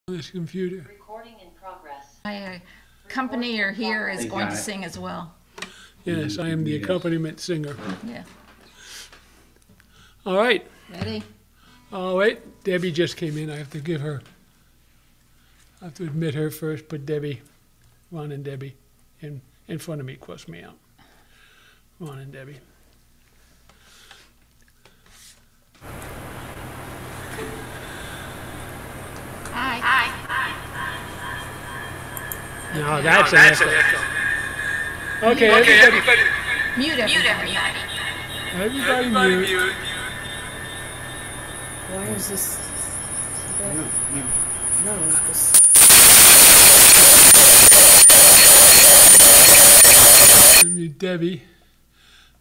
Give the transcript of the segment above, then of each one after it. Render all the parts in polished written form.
on this computer. Recording in progress. My accompanier here is going to sing as well. Yes, I am the accompaniment singer. Yeah. All right. Ready? Oh, wait. Debbie just came in. I have to give her, I have to admit her first, put Debbie, Ron and Debbie in front of me, cross me out. Ron and Debbie. Hi. No, that's an echo. Okay, everybody. Mute everybody. Everybody mute. Why is this? No, this. Mute Debbie.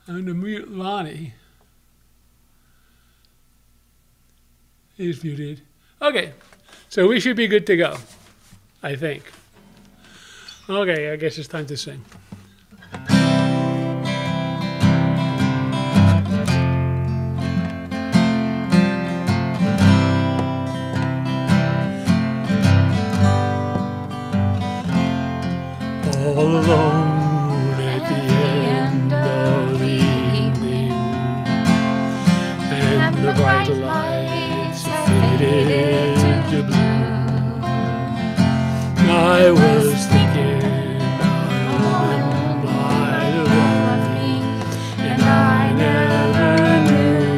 I'm going to mute Lonnie. He's muted. Okay, so we should be good to go, I think. Okay, I guess it's time to sing. All alone at the end of the evening, and the bright lights faded to blue. I was thinking about a woman might have loved me, and I never knew.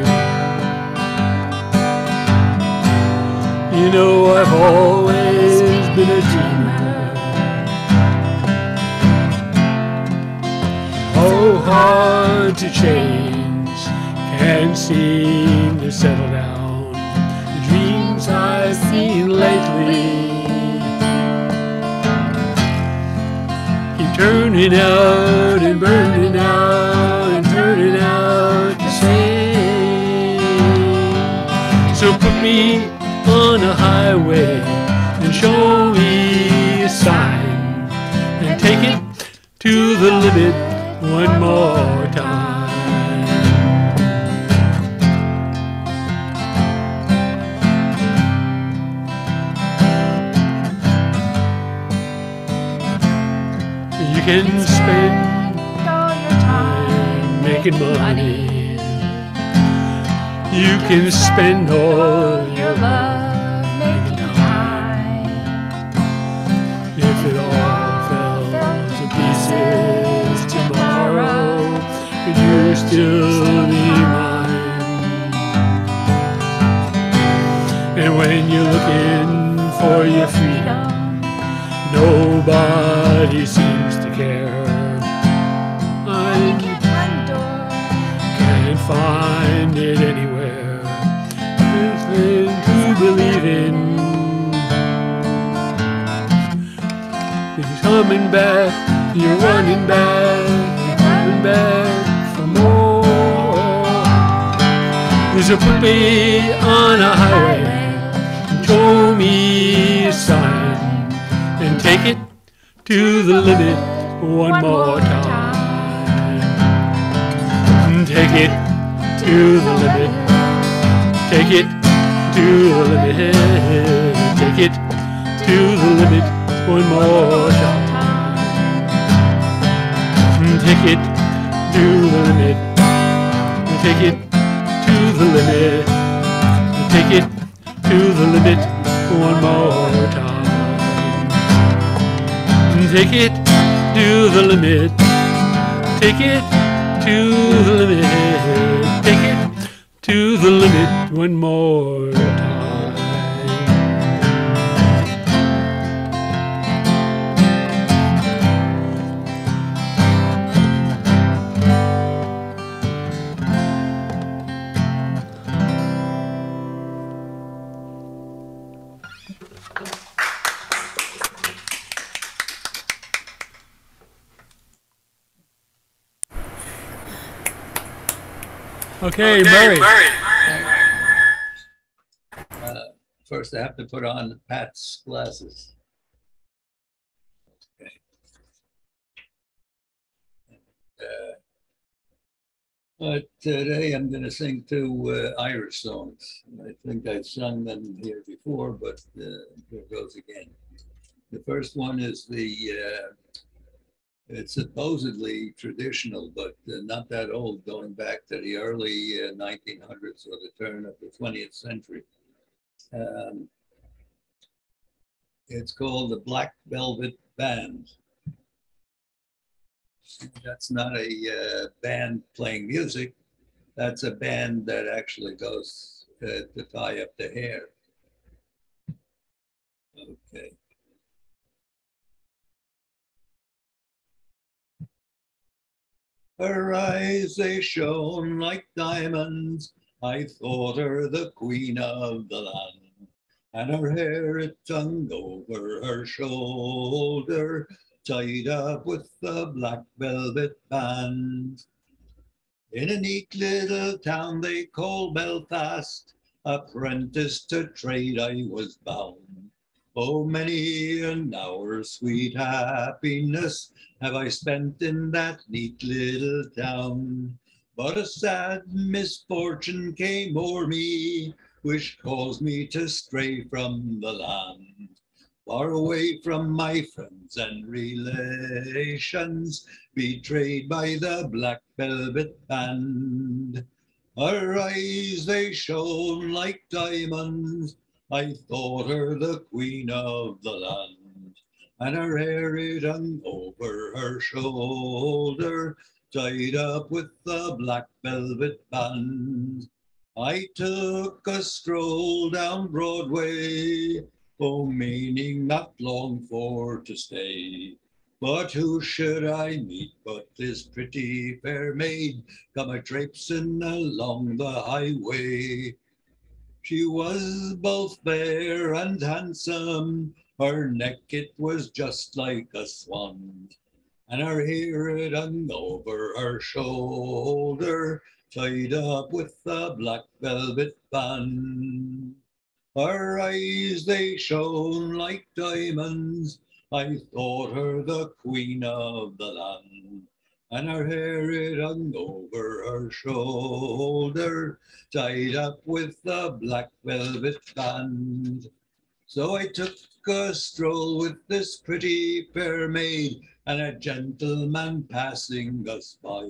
You know, I've always been a dreamer. Oh, hard to change, can't seem to settle down. The dreams I've seen lately keep turning out and burning out and turning out the same. So put me on a highway and show me a sign and take it to the limit one more time. You can spend all your time making money. You can spend all your love making time. If it all fell to pieces tomorrow, would you still be mine? And when you're looking for your freedom, nobody seems to care. I can't find it anywhere. Nothing to believe in. You're coming back, you're running back, you're coming back for more. So put me on a highway and show me a sign and take it to the limit one more time. Take it to the limit. Take it to the limit. Take it to the limit one more time. Take it to the limit. Take it to the limit. Take it to the limit one more time. Take it to the limit. Take it to the limit. Take it to the limit one more time. Okay, Murray. First, I have to put on Pat's glasses. Okay. Today I'm going to sing two Irish songs. I think I've sung them here before, but here goes again. The first one is it's supposedly traditional, but not that old, going back to the early 1900s or the turn of the 20th century. Um, it's called the Black Velvet Band. That's not a band playing music. That's a band that actually goes to tie up the hair. Okay. Her eyes, they shone like diamonds. I thought her the queen of the land. And her hair, it hung over her shoulder, tied up with the black velvet band. In a neat little town they call Belfast, apprentice to trade I was bound. Oh, many an hour sweet happiness have I spent in that neat little town. But a sad misfortune came o'er me, which caused me to stray from the land. Far away from my friends and relations, betrayed by the black velvet band. Her eyes, they shone like diamonds. I thought her the queen of the land. And her hair, it hung over her shoulder, tied up with the black velvet band. I took a stroll down Broadway, oh, meaning not long for to stay. But who should I meet but this pretty fair maid, come a traipsing along the highway. She was both fair and handsome, her neck it was just like a swan, and her hair it hung over her shoulder, tied up with a black velvet band. Her eyes, they shone like diamonds. I thought her the queen of the land. And her hair, it hung over her shoulder, tied up with a black velvet band. So I took a stroll with this pretty fair maid, and a gentleman passing us by.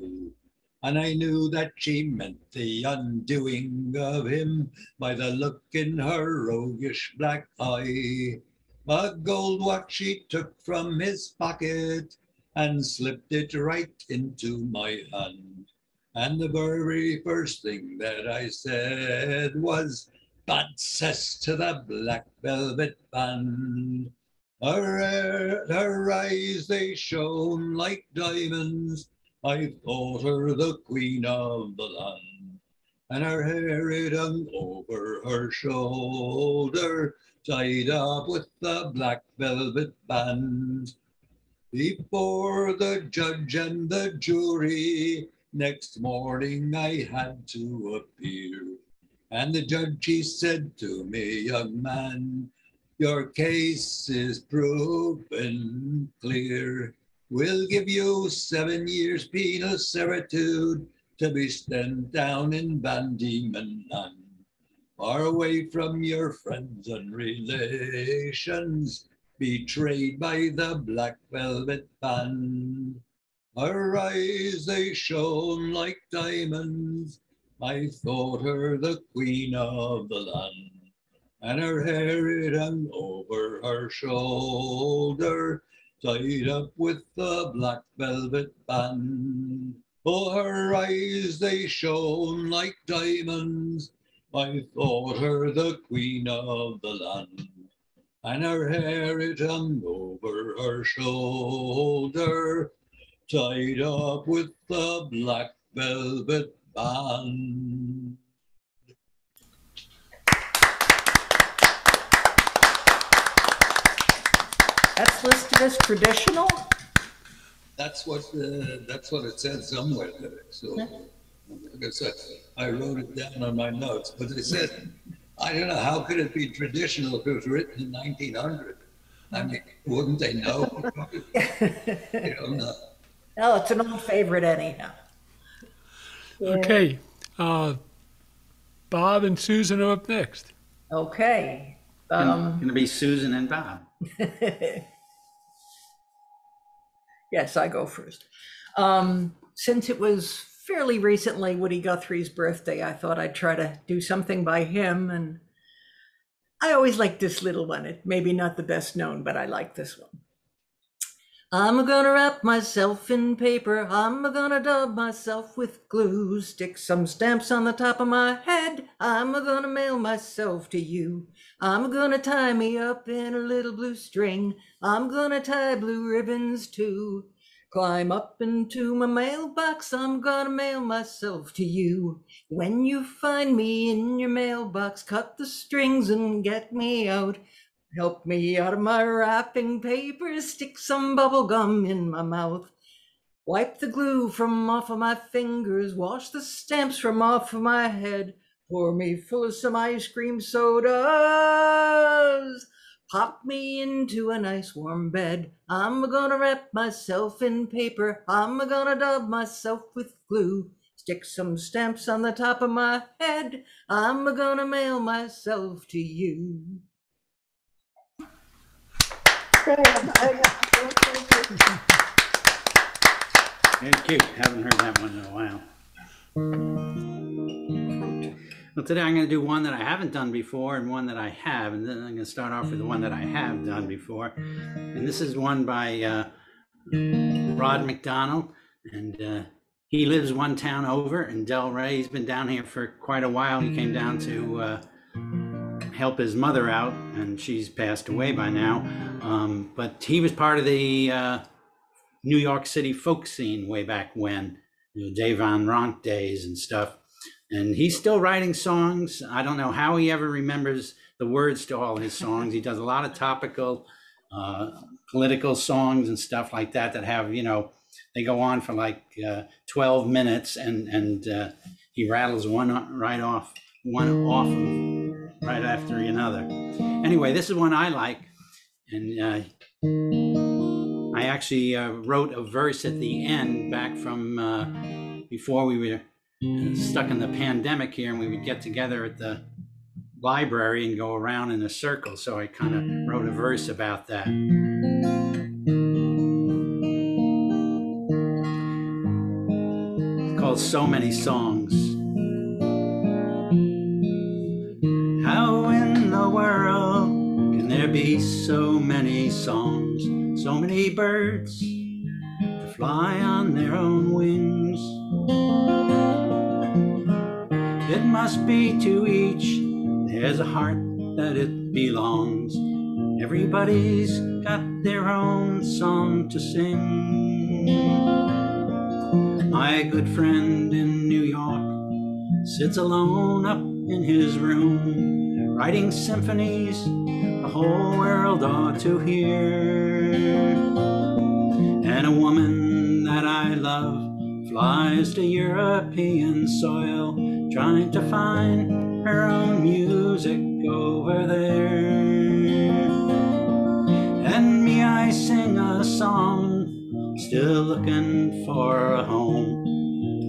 And I knew that she meant the undoing of him by the look in her roguish black eye. A gold watch she took from his pocket and slipped it right into my hand. And the very first thing that I said was, "Bad cess to the black velvet band." Her eyes, they shone like diamonds. I thought her the queen of the land. And her hair, it hung over her shoulder, tied up with the black velvet band. Before the judge and the jury, next morning I had to appear. And the judge, he said to me, "Young man, your case is proven clear. We'll give you 7 years penal servitude to be spent down in Van Diemen Land, far away from your friends and relations, betrayed by the black velvet band." Her eyes, they shone like diamonds. I thought her the queen of the land. And her hair, it hung over her shoulder, tied up with the black velvet band. Oh, her eyes, they shone like diamonds. I thought her the queen of the land. And her hair, it hung over her shoulder, tied up with the black velvet band. That's listed as traditional? That's what it said somewhere there. So, like I said, I wrote it down on my notes, but it said, I don't know, how could it be traditional if it was written in 1900? I mean, wouldn't they know? They don't know. No, it's an old favorite anyhow. Okay. Bob and Susan are up next. Okay. Going to be Susan and Bob. Yes, I go first. Since it was fairly recently Woody Guthrie's birthday, I thought I'd try to do something by him. And I always like this little one. It maybe not the best known, but I like this one. I'm gonna wrap myself in paper. I'm gonna dub myself with glue. Stick some stamps on the top of my head. I'm gonna mail myself to you. I'm gonna tie me up in a little blue string. I'm gonna tie blue ribbons too. Climb up into my mailbox. I'm gonna mail myself to you. When you find me in your mailbox, cut the strings and get me out. Help me out of my wrapping paper, stick some bubble gum in my mouth. Wipe the glue from off of my fingers, wash the stamps from off of my head. Pour me full of some ice cream sodas. Pop me into a nice warm bed. I'm gonna wrap myself in paper. I'm gonna dub myself with glue. Stick some stamps on the top of my head. I'm gonna mail myself to you. Very cute. Haven't heard that one in a while. Well, today I'm going to do one that I haven't done before and one that I have, and then I'm going to start off with the one that I have done before. And this is one by Rod McDonald, and he lives one town over in Delray. He's been down here for quite a while. He came down to help his mother out, and she's passed away by now. But he was part of the New York City folk scene way back when, Dave Van Ronk days and stuff. And he's still writing songs. I don't know how he ever remembers the words to all his songs. He does a lot of topical, political songs and stuff like that that have, they go on for like 12 minutes, and he rattles one off right after another. Anyway, this is one I like, and I actually wrote a verse at the end back from before we were stuck in the pandemic here, and we would get together at the library and go around in a circle. So I kind of wrote a verse about that. It's called So Many Songs. How in the world can there be so many songs, so many birds to fly on their own wings? It must be to each there's a heart that it belongs. Everybody's got their own song to sing. My good friend in New York sits alone up in his room, writing symphonies the whole world ought to hear. And a woman that I love flies to European soil, trying to find her own music over there. And me, I sing a song, still looking for a home,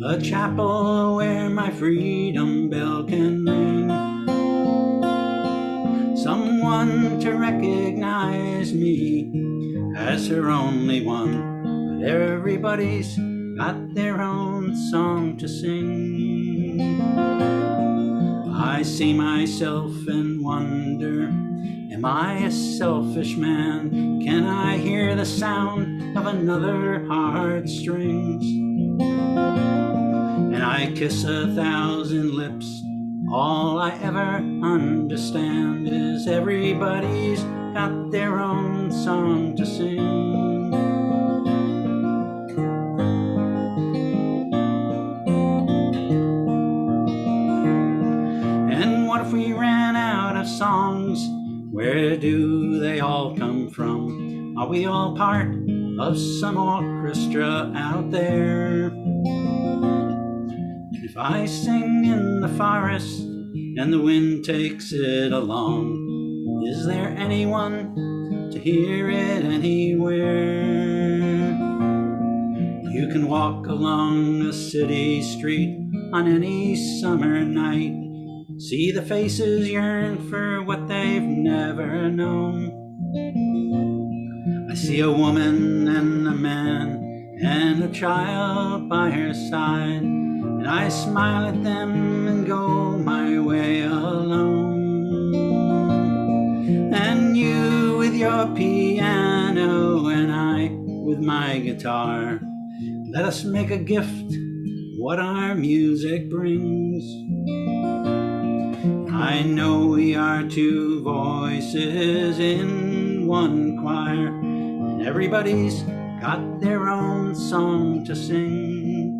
a chapel where my freedom bell can ring. Someone to recognize me as her only one, but everybody's got their own song to sing. I see myself and wonder, am I a selfish man? Can I hear the sound of another heartstrings? And I kiss 1,000 lips. All I ever understand is everybody's got their own song to sing. If we ran out of songs, where do they all come from? Are we all part of some orchestra out there? And if I sing in the forest and the wind takes it along, is there anyone to hear it anywhere? You can walk along a city street on any summer night. See the faces yearn for what they've never known. I see a woman and a man and a child by her side, and I smile at them and go my way alone. And you with your piano and I with my guitar, let us make a gift what our music brings. I know we are two voices in one choir, and everybody's got their own song to sing.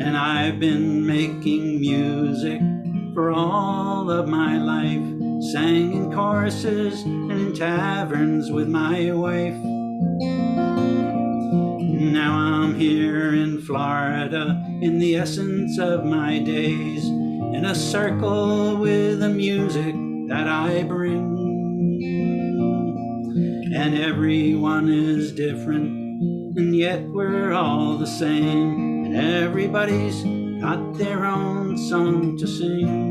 And I've been making music for all of my life, sang in choruses and in taverns with my wife. Now I'm here in Florida in the essence of my days, in a circle with the music that I bring. And everyone is different, and yet we're all the same, and everybody's got their own song to sing.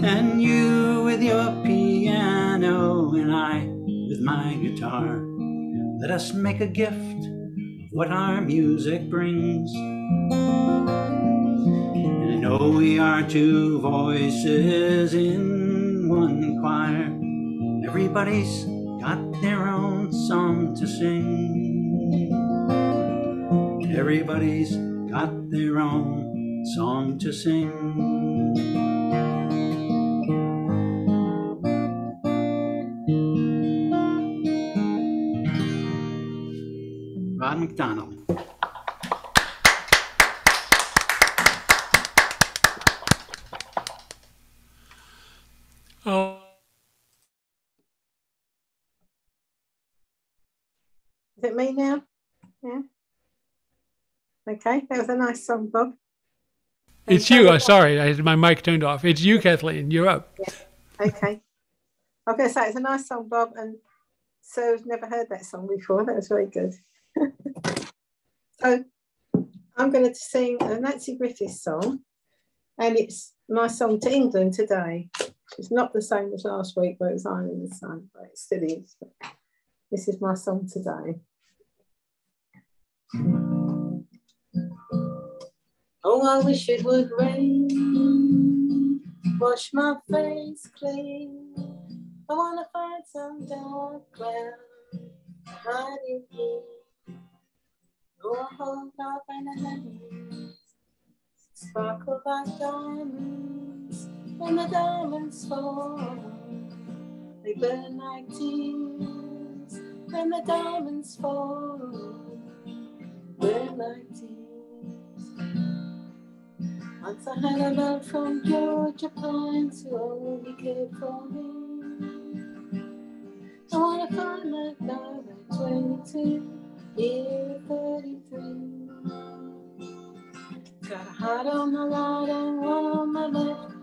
And you with your piano and I with my guitar, let us make a gift of what our music brings. And I know we are two voices in one choir, everybody's got their own song to sing. Everybody's got their own song to sing. Rod McDonald. Oh, Is it me now? Yeah. Okay, that was a nice song, Bob. it's you. Oh, sorry, I had my mic turned off. It's you, Kathleen. You're up. Yeah. Okay. I was going to say, it's a nice song, Bob, and Sue's never heard that song before. That was very good. So I'm going to sing a Nancy Griffiths song, and it's my song to England today. It's not the same as last week where it was Iron in the Sun, but it still is. This is my song today. Oh, I wish it would rain, wash my face clean. I want to find some dark cloud to hide in here. Oh, I hold up and the memories sparkle like diamonds. When the diamonds fall, they burn like tears. When the diamonds fall, burn like tears. Once I had a love from Georgia pines who only cared for me. I want to find that love at 22, year 33. Got a heart on my right and one on my left,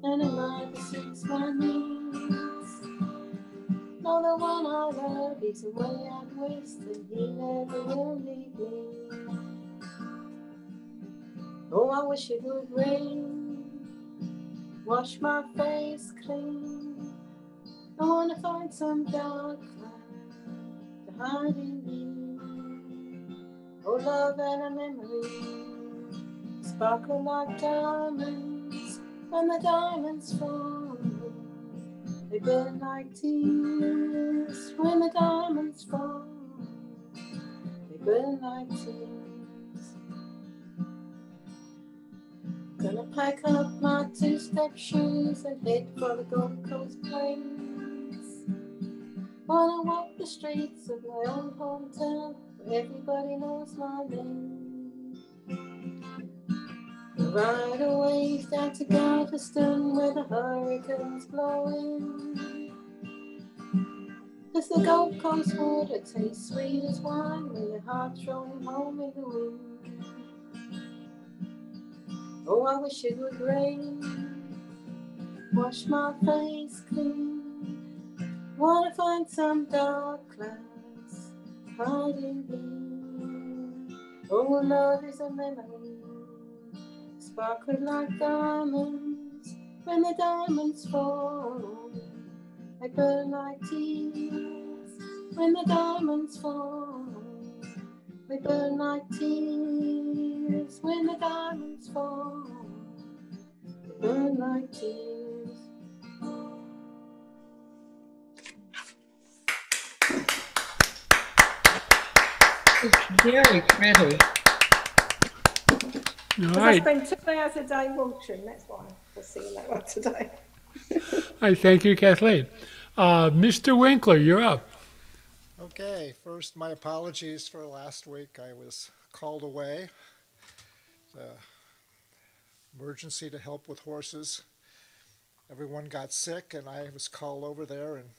and it neither suits my needs. No, the one I love is away out west, and he never will leave me. Oh, I wish it would rain, wash my face clean. I want to find some dark cloud to hide in me. Oh, love and a memory sparkle like diamonds. When the diamonds fall, they burn like tears. When the diamonds fall, they burn like tears. Gonna pack up my two-step shoes and head for the Gold Coast Plains. Wanna walk the streets of my own hometown where everybody knows my name. Ride a wave down to Galveston where the hurricanes blowing. 'Cause the Gold Coast water tastes sweet as wine when your heart's rolling home in the wind. Oh, I wish it would rain, wash my face clean. Wanna find some dark clouds hiding here. Oh, love is a memory, sparkling like diamonds. When the diamonds fall, they burn like tears. When the diamonds fall, they burn like tears. When the diamonds fall, they burn like tears. It's very pretty. All I right. spend 2 hours a day watching, that's why we're seeing that one today. I thank you, Kathleen. Mr. Winkler, you're up. Okay, first, my apologies for last week. I was called away. Emergency to help with horses. Everyone got sick, and I was called over there, and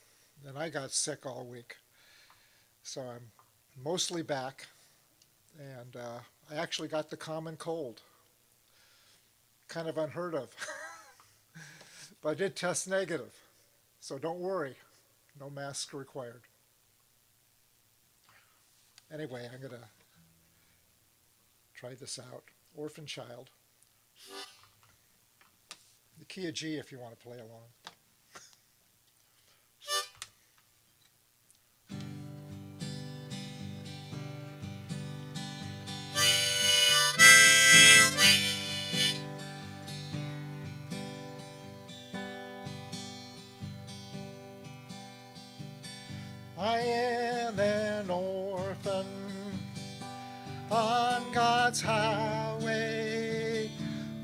then I got sick all week. So I'm mostly back, and I actually got the common cold. Kind of unheard of. But I did test negative, so don't worry. No mask required. Anyway, I'm going to try this out. Orphan Child. The key of G if you want to play along. I am an orphan on God's highway,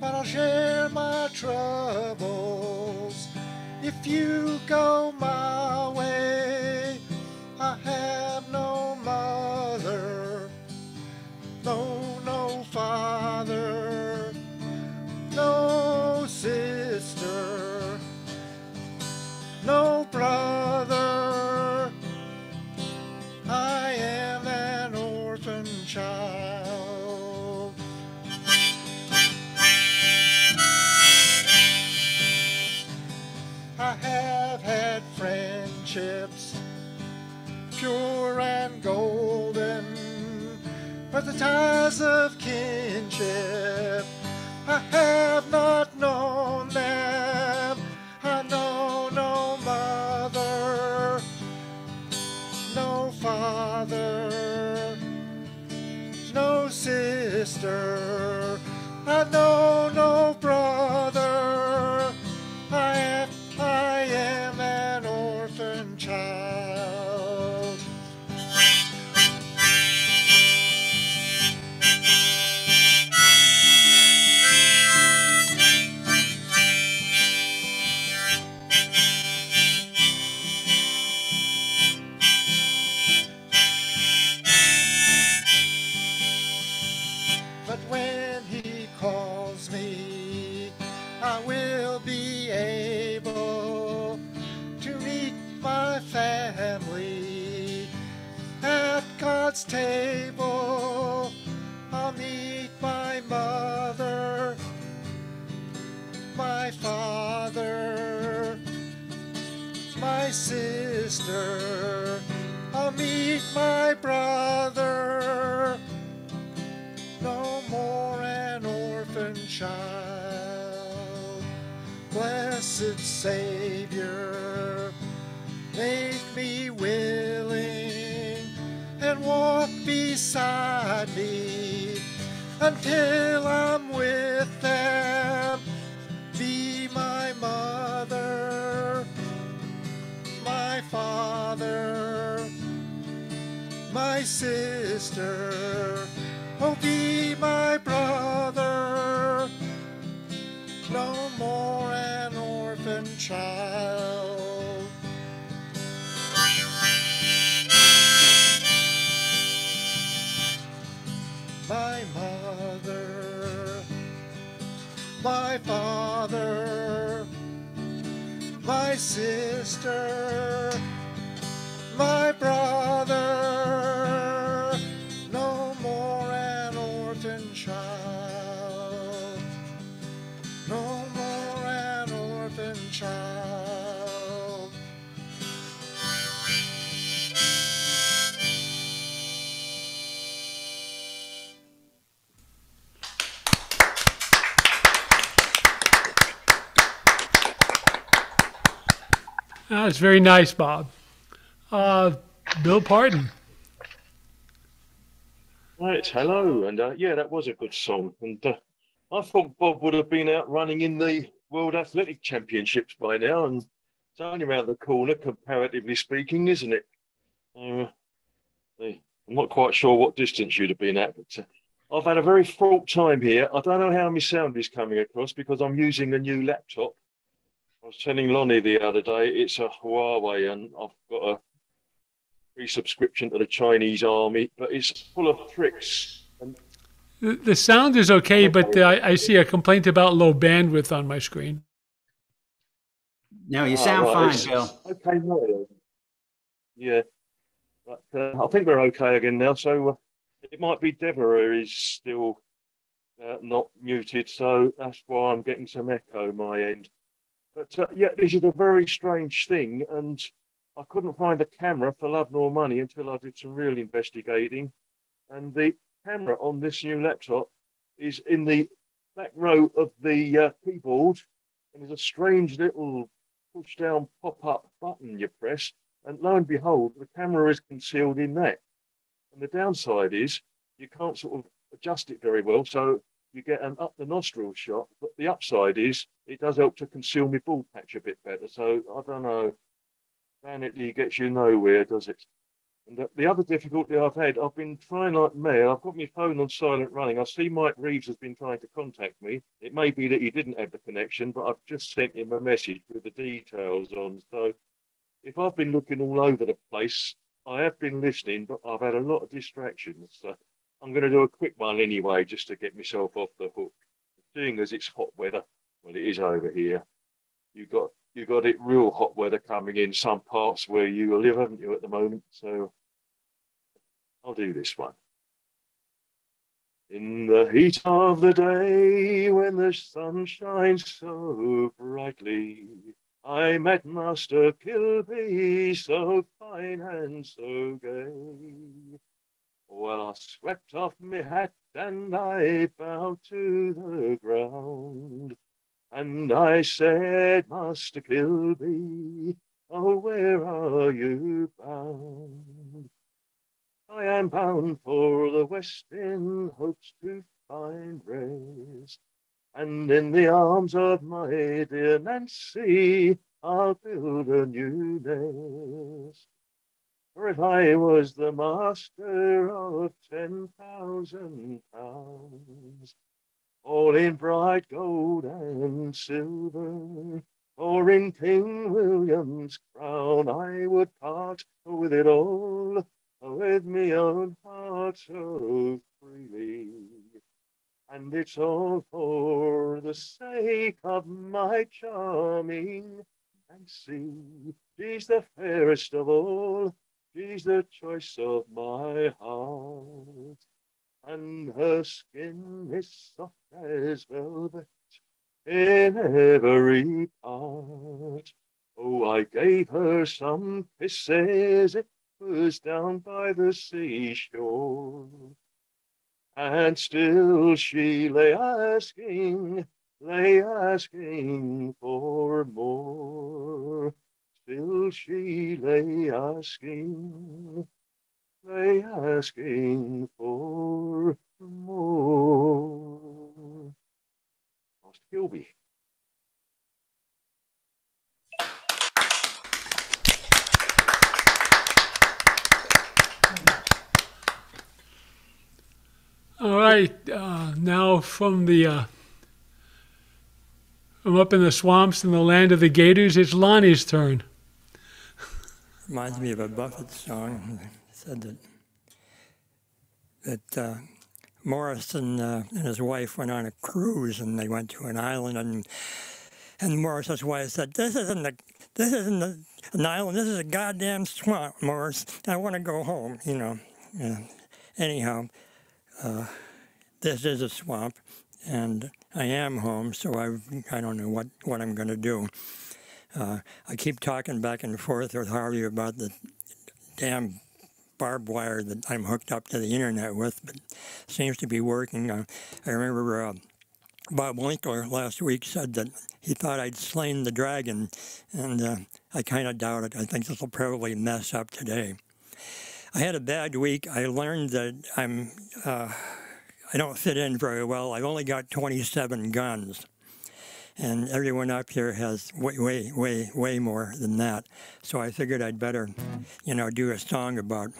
but I'll share my troubles if you go my way. I have no mother, no father, no sister, no brother. I am an orphan child. I have had friendships, pure and golden, but the ties of kinship, I have not known them. I know no mother, no father, no sister, I know no brother. I am an orphan child. But when he calls me, I will be able to meet my family at God's table. I'll meet my mother, my father, my sister. I'll meet my brother. No more an orphan child. Blessed Savior, make me willing and walk beside me until I'm with them. Be my mother, my father, my sister. Oh, be my brother. No more an orphan child. My mother, my father, my sister, my brother. No more an orphan child. No more an orphan child. That's very nice, Bob. Bill Parton. Right, hello, and yeah, that was a good song. And I thought Bob would have been out running in the World Athletic Championships by now, and it's only around the corner, comparatively speaking, isn't it? I'm not quite sure what distance you'd have been at, but I've had a very fraught time here. I don't know how my sound is coming across because I'm using a new laptop. I was telling Lonnie the other day, it's a Huawei, and I've got a free subscription to the Chinese army, but it's full of tricks. And The sound is okay, but I see a complaint about low bandwidth on my screen. No, you sound right, fine, Bill. Okay, no, yeah. But I think we're okay again now. So it might be Deborah is still not muted, so that's why I'm getting some echo my end. But yeah, this is a very strange thing, and I couldn't find a camera for love nor money until I did some real investigating. And the camera on this new laptop is in the back row of the keyboard, and there's a strange little push-down pop-up button you press, and lo and behold, the camera is concealed in that. And the downside is you can't sort of adjust it very well, so you get an up the nostril shot. But the upside is it does help to conceal my bald patch a bit better. So I don't know. Vanity gets you nowhere, does it? And the other difficulty I've had, I've been trying like mad. I've got my phone on silent running. I see Mike Reeves has been trying to contact me. It may be that he didn't have the connection, but I've just sent him a message with the details on. So if I've been looking all over the place, I have been listening, but I've had a lot of distractions. So I'm going to do a quick one anyway, just to get myself off the hook. Seeing as it's hot weather, well, it is over here. You got it real hot weather coming in some parts where you live, haven't you, at the moment? So I'll do this one. In the heat of the day, when the sun shines so brightly, I met Master Kilby, so fine and so gay. Well, I swept off my hat and I bowed to the ground. And I said, Master Kilby, oh, where are you bound? I am bound for the West in hopes to find rest. And in the arms of my dear Nancy, I'll build a new nest. For if I was the master of 10,000 pounds, all in bright gold and silver, or in King William's crown, I would part with it all, with me own heart so freely. And it's all for the sake of my charming Nancy. She's the fairest of all, she's the choice of my heart. And her skin is soft as velvet in every part. Oh, I gave her some kisses, it was down by the seashore. And still she lay asking for more. Still she lay asking for more. Master Kilby. All right, now from up in the swamps in the land of the gators, it's Lonnie's turn. Reminds me of a Buffett song. It said that Morrison and his wife went on a cruise, and they went to an island, and Morrison's wife said, "This isn't an island. This is a goddamn swamp, Morris. I want to go home." You know. Anyhow, this is a swamp, and I am home, so I don't know what I'm going to do. I keep talking back and forth with Harvey about the damn barbed wire that I'm hooked up to the internet with, but it seems to be working. I remember Bob Winkler last week said that he thought I'd slain the dragon, and I kind of doubt it. I think this will probably mess up today. I had a bad week. I learned that I don't fit in very well. I've only got 27 guns, and everyone up here has way more than that. So I figured I'd better, do a song about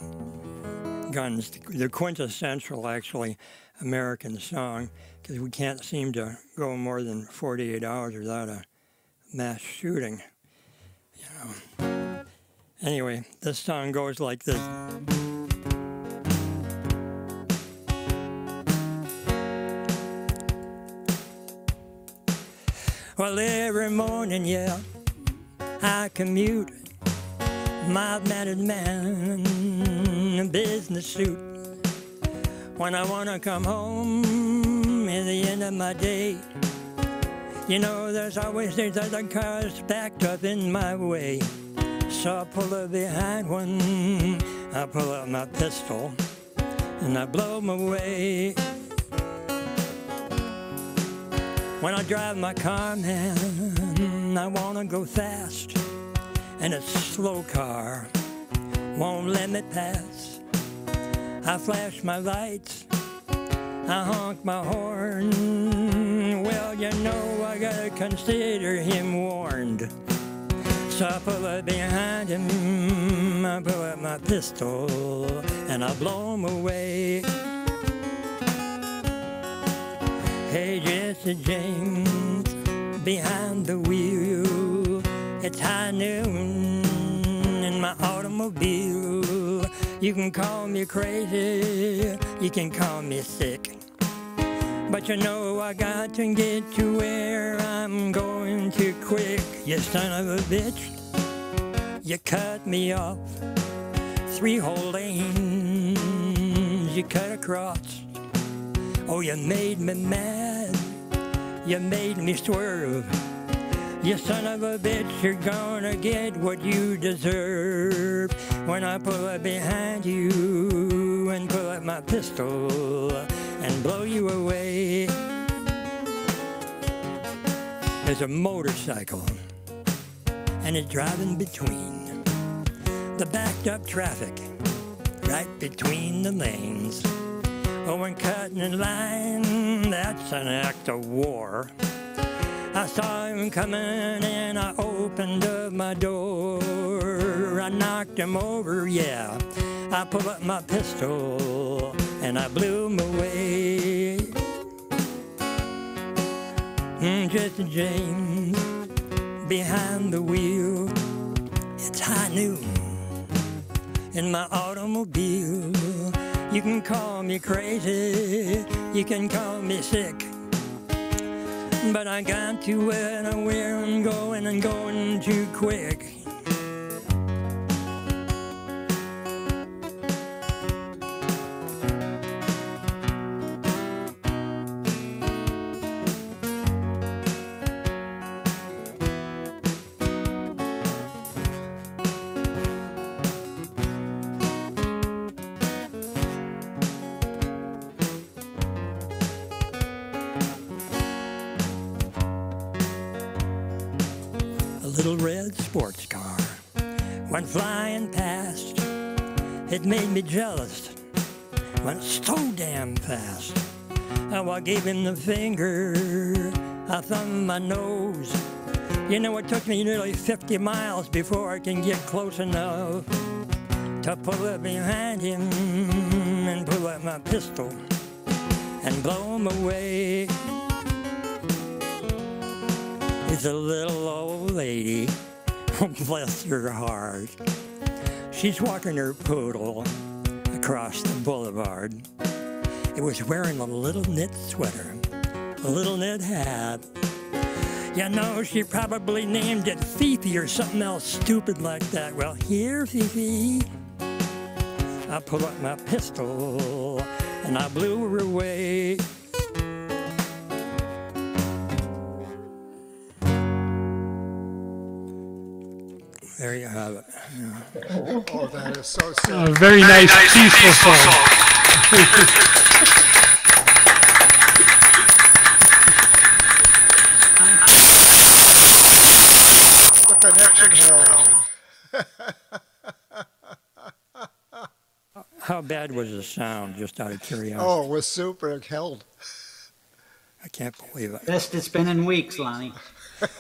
guns, the quintessential, actually, American song, because we can't seem to go more than 48 hours without a mass shooting, Anyway, this song goes like this. Well, every morning, yeah, I commute, mild-mannered man, a business suit. When I want to come home at the end of my day, there's always these other cars backed up in my way. So I pull up behind one, I pull out my pistol, and I blow them away. When I drive my car, man, I want to go fast, and a slow car won't let me pass. I flash my lights, I honk my horn. Well, I gotta consider him warned. So I pull up behind him, I pull out my pistol, and I blow him away. Hey, Jesse James, behind the wheel, it's high noon in my automobile. You can call me crazy, you can call me sick, but I got to get to where I'm going too quick. You son of a bitch, you cut me off 3 whole lanes, you cut across. Oh, you made me mad, you made me swerve. You son of a bitch, you're gonna get what you deserve. When I pull up behind you and pull out my pistol and blow you away. There's a motorcycle and it's driving between the backed up traffic, right between the lanes. Oh, when cutting in line, that's an act of war. I saw him coming and I opened up my door. I knocked him over, yeah. I pulled up my pistol and I blew him away. Jesse James, behind the wheel, it's high noon in my automobile. You can call me crazy, you can call me sick, but I got to where I'm going and going too quick. Little red sports car went flying past. It made me jealous, went so damn fast. Oh, I gave him the finger, I thumbed my nose. It took me nearly 50 miles before I can get close enough to pull up behind him and pull out my pistol and blow him away. It's a little old lady, bless her heart. She's walking her poodle across the boulevard. It was wearing a little knit sweater, a little knit hat. She probably named it Fifi or something else stupid like that. Well, here, Fifi. I pulled up my pistol and I blew her away. There you have it. Oh, that is so sad. A very nice, peaceful song. How bad was the sound, just out of curiosity? Oh, it was super. It held. I can't believe it. Best it's been in weeks, Lonnie.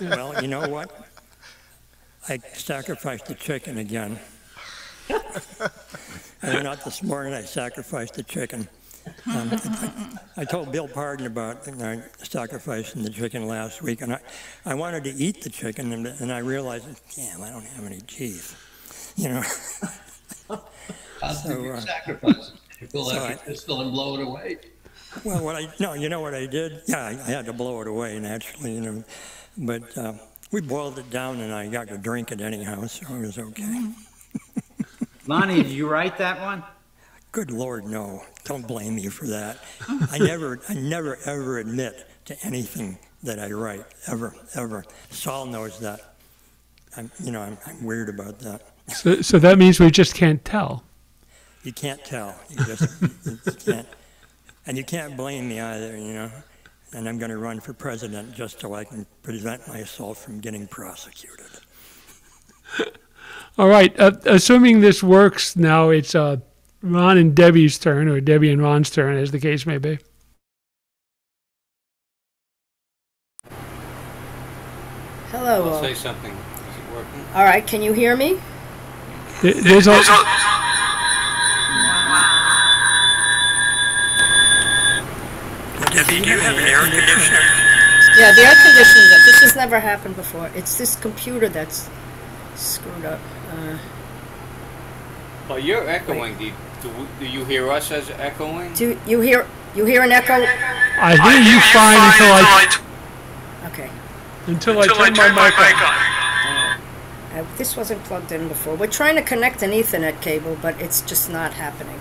Well, you know what? I sacrificed the chicken again. I went out this morning, I sacrificed the chicken. I told Bill Pardon about sacrificing the chicken last week, and I wanted to eat the chicken, and I realized, damn, I don't have any teeth. You know? So, sacrifice it. You pull out your pistol and blow it away. Well, you know what I did? Yeah, I had to blow it away naturally, you know. But we boiled it down, and I got to drink it anyhow, so it was okay. Lonnie, did you write that one? Good Lord, no. Don't blame me for that. I never ever admit to anything that I write, ever. Saul knows that. I'm weird about that. So that means we just can't tell. You can't tell. You can't. And you can't blame me either, you know. And I'm going to run for president just so I can prevent myself from getting prosecuted. All right. Assuming this works now, it's Ron and Debbie's turn, or Debbie and Ron's turn, as the case may be. Hello. I'll say something. Is it working? All right. Can you hear me? There's a... Debbie, do you have an air conditioner? Yeah, the air conditioning. This has never happened before. It's this computer that's screwed up. Well, you're echoing. Do you hear us as echoing? Do you hear an echo? I hear you fine until I turn my mic on. This wasn't plugged in before. We're trying to connect an Ethernet cable, but it's just not happening.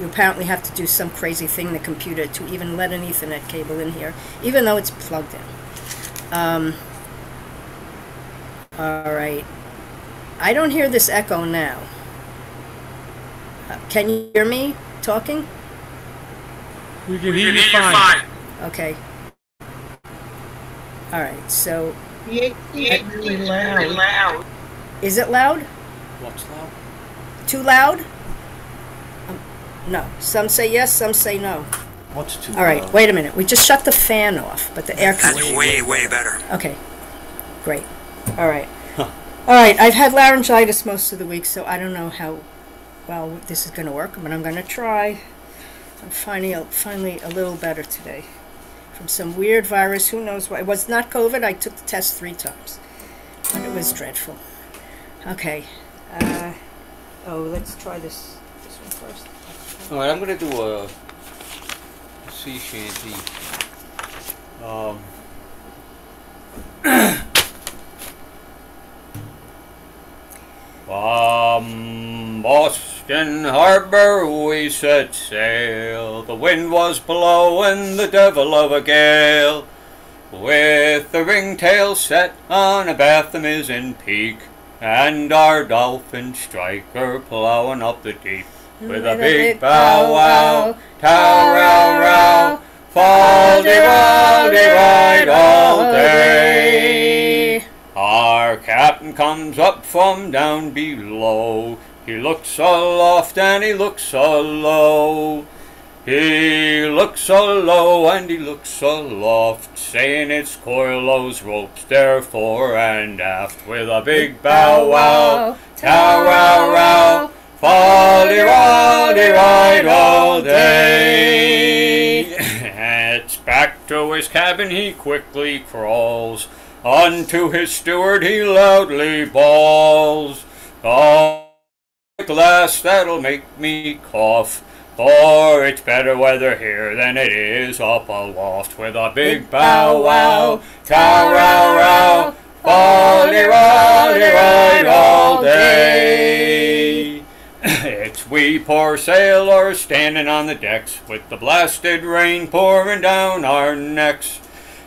You apparently have to do some crazy thing in the computer to even let an Ethernet cable in here, even though it's plugged in. All right. I don't hear this echo now. Can you hear me talking? We can hear you fine. Okay. All right, so... It's really loud. Is it loud? What's loud? Too loud? No. Some say yes, some say no. What's too loud? All right, wait a minute. We just shut the fan off, but the air conditioning... That's way better. Okay, great. All right. All right, I've had laryngitis most of the week, so I don't know how well this is going to work, but I'm going to try. I'm finally a little better today from some weird virus. Who knows why? It was not COVID. I took the test 3 times, but it was dreadful. Okay. Let's try this one first. All right, I'm going to do a sea shanty. From Boston Harbor we set sail. The wind was blowing the devil of a gale, with the ringtail set on abaft the mizzen peak, and our dolphin striker plowing up the deep. With a big bow wow, tow row row, fall-de-row-de-ride all day. Our captain comes up from down below. He looks aloft and he looks alow. He looks alow and he looks aloft, saying it's coil those ropes there fore and aft. With a big bow wow, tow row row, fall-de-row-de-ride all day. It's back to his cabin he quickly crawls. Unto his steward he loudly bawls, "Oh, glass, that'll make me cough, for it's better weather here than it is up aloft." With a big bow wow, tow row row, fall-de-row-de-ride all day. It's we poor sailors standing on the decks, with the blasted rain pouring down our necks.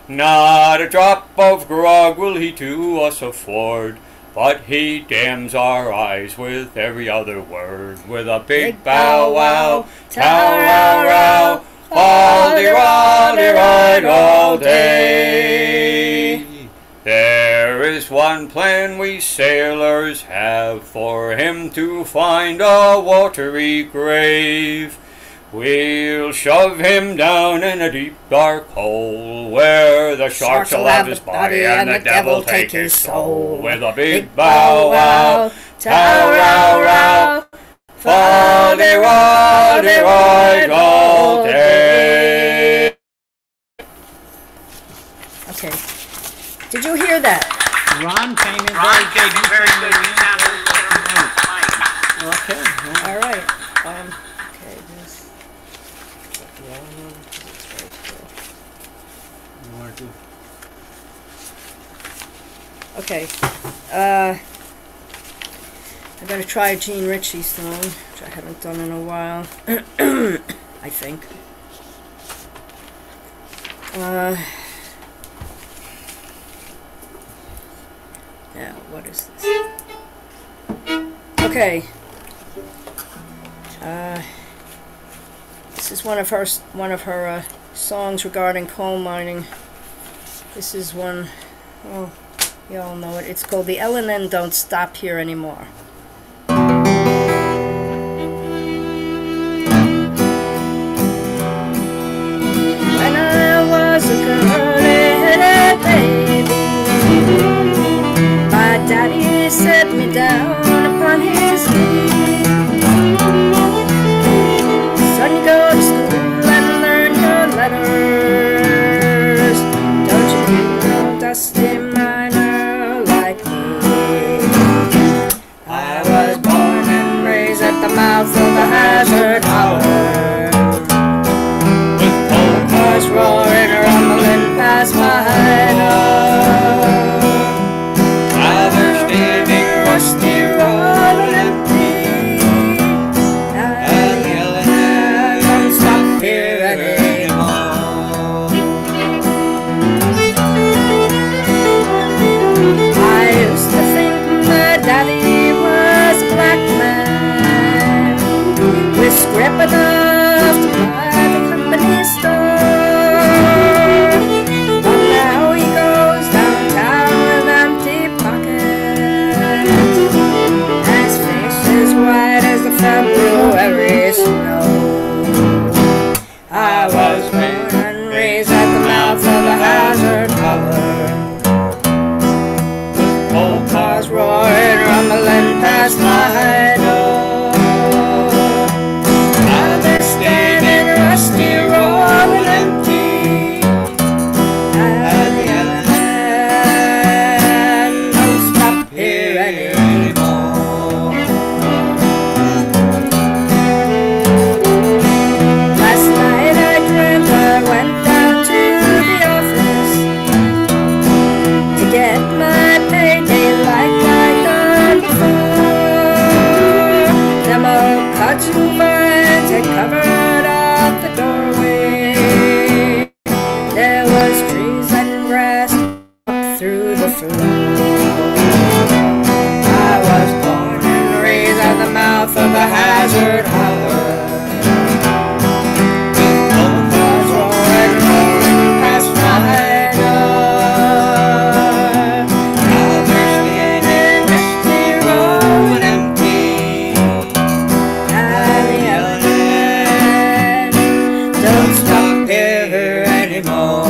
Not a drop of grog will he to us afford, but he damns our eyes with every other word. With a big bow wow, tow row row, fall-de-row-de-ride all day. There is one plan we sailors have, for him to find a watery grave. We'll shove him down in a deep dark hole, where the sharks will have his body and the devil take his soul. With a big bow wow, tow row row, foddy ride all day. Okay. Did you hear that? Ron came in very good. Okay. All right. Okay. This. Okay. I'm gonna try a Gene Ritchie song, which I haven't done in a while. I think. Now, what is this? Okay. This is one of her songs regarding coal mining. This is one. Well, you all know it. It's called "The L&N Don't Stop Here Anymore." When I was a curly-headed baby, my daddy set me down upon his knee. Son, you go to school and learn your letters. Don't you be no dusty miner like me. I was born and raised at the mouth of the Hazard Holler, with coal cars roaring, rumbling past my door. Father standing rusty, rolling empty, and yelling, I don't stop here anymore. I used to think my daddy was a black man with scrap enough to buy the company store. But now he goes downtown with empty pockets, and his face is white as the February snow. I was born and raised at the mouth of the Hazard Holler, with coal cars roaring, rumbling past my door. I've been standing rusty, rolling empty, and the L&N don't stop here anymore. Last night I dreamt I went down to the office to get my payday like I done before. Them old cotton vines had covered up the doorway. There was trees and grass up through the floor. I was born and raised at the mouth of the Hazard Holler, with coal cars roaring, rolling past my door. Father standing rusty, rolling empty, and the L&N don't stop here anymore.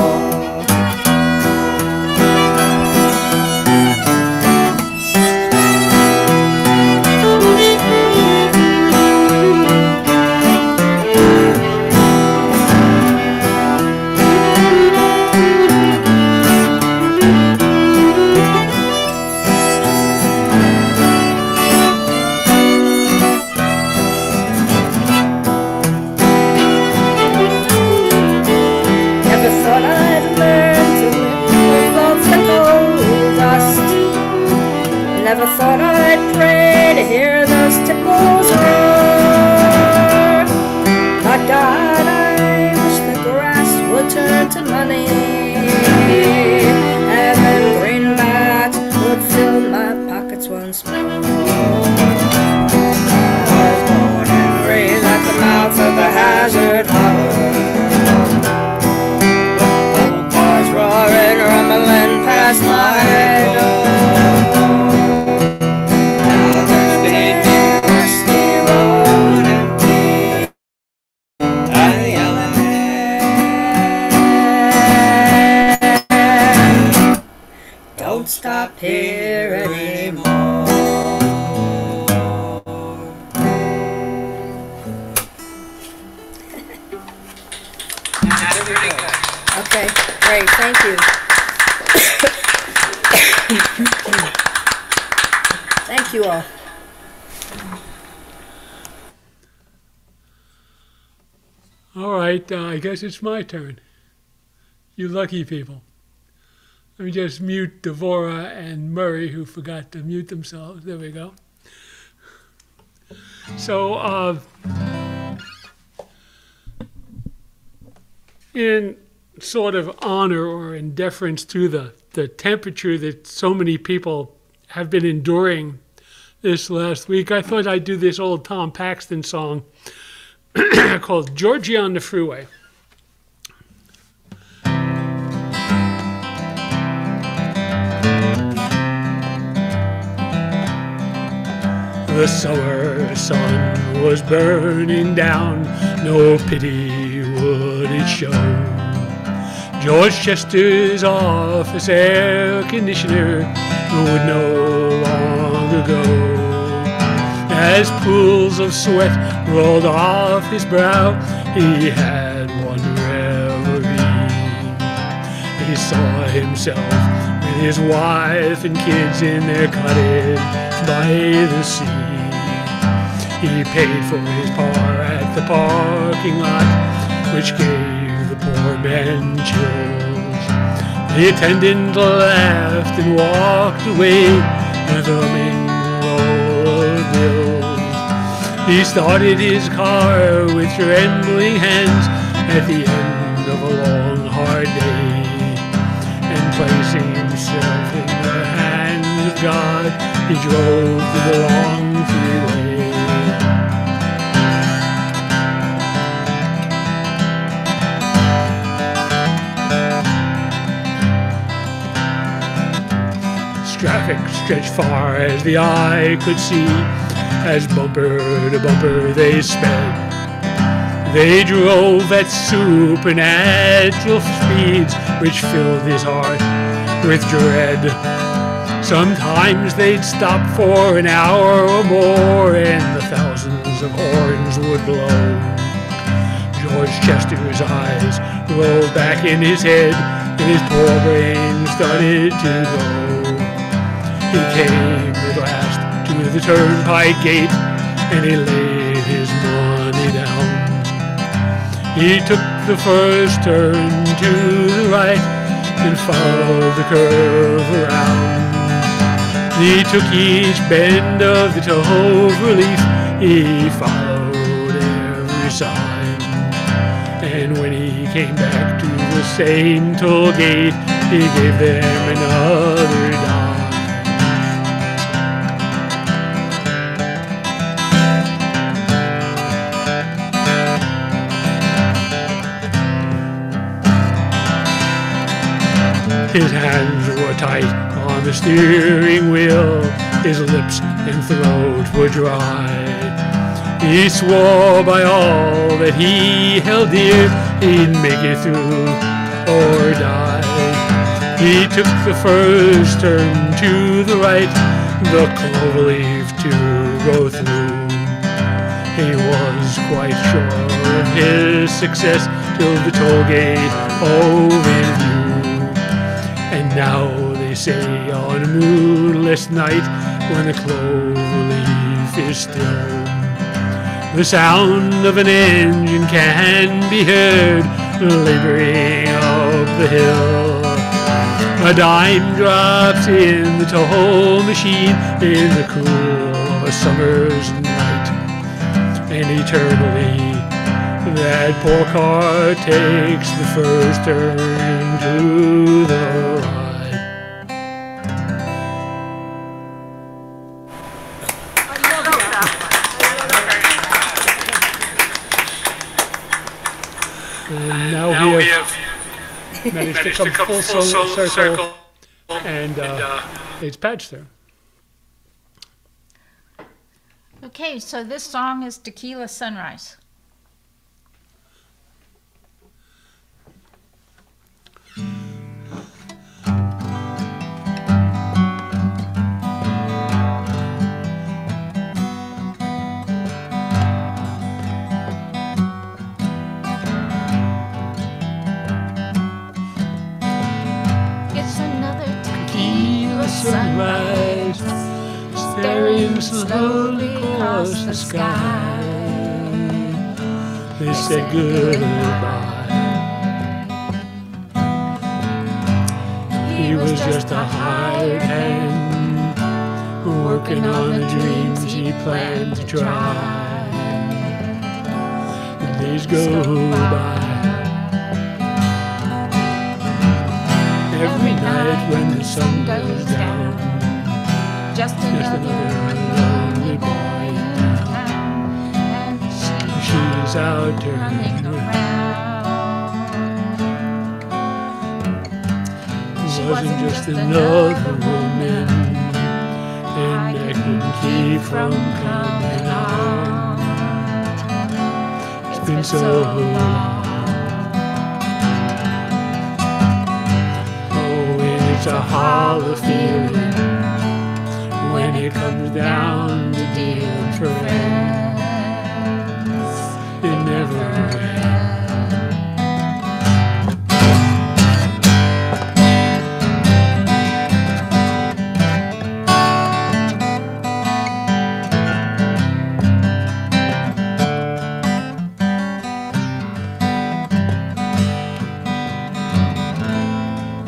All right, I guess it's my turn. You lucky people. Let me just mute Devora and Murray, who forgot to mute themselves. There we go. So, in sort of honor or in deference to the temperature that so many people have been enduring this last week, I thought I'd do this old Tom Paxton song called Georgie on the Freeway. The summer sun was burning down, no pity would it show. Georgechester's office air conditioner would no longer go. As pools of sweat rolled off his brow, he had one reverie. He saw himself with his wife and kids in their cottage by the sea. He paid for his car at the parking lot, which gave the poor man chills. The attendant laughed and walked away with a humming roll of bills. He started his car with trembling hands at the end of a long, hard day, and placing himself in the hands of God, he drove to the long freeway. Traffic stretched far as the eye could see, as bumper to bumper they sped. They drove at supernatural speeds, which filled his heart with dread. Sometimes they'd stop for an hour or more, and the thousands of horns would blow. Georgechester's eyes rolled back in his head, and his poor brain started to go. He came at last to the turnpike gate, and he laid his money down. He took the first turn to the right and followed the curve around. He took each bend of the toll relief, he followed every sign. And when he came back to the same toll gate, he gave them another dime. His hands were tight on the steering wheel, his lips and throat were dry. He swore by all that he held dear, he'd make it through or die. He took the first turn to the right, the cloverleaf to go through. He was quite sure of his success till the toll gate hove in view. And now they say on a moonless night, when the cloverleaf is still, the sound of an engine can be heard laboring up the hill. A dime drops in the toll machine in the cool of a summer's night, and eternally that poor car takes the first turn to the right. And now we have managed to come full circle, and it's Pat's turn. Okay, so this song is Tequila Sunrise. Sunrise, staring slowly across the sky. they said goodbye. He was just a hired hand, working on the dreams he planned to try. The days go by. Every night when the sun goes down, just another lonely boy in town, and she's out turning around. She wasn't just another woman, and I couldn't keep from coming on. It's been so long. It's a hollow feeling when it comes down to dealing friends. It never ends.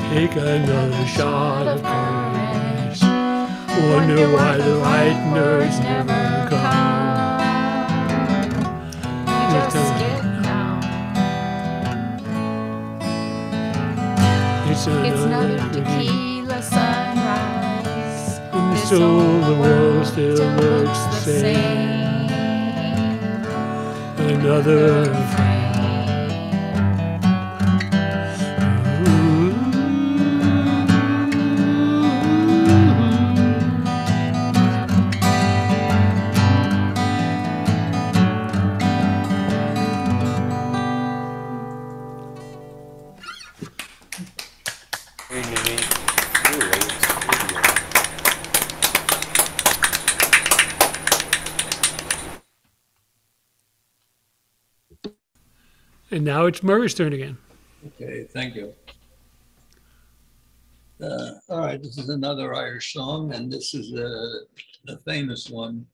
Take another shot of courage. Wonder why the lighteners never come. Just get down. It's another tequila sunrise, and so the world still looks the same. Another frame. And now it's Murray's turn again. Okay, thank you. All right, this is another Irish song, and this is a famous one.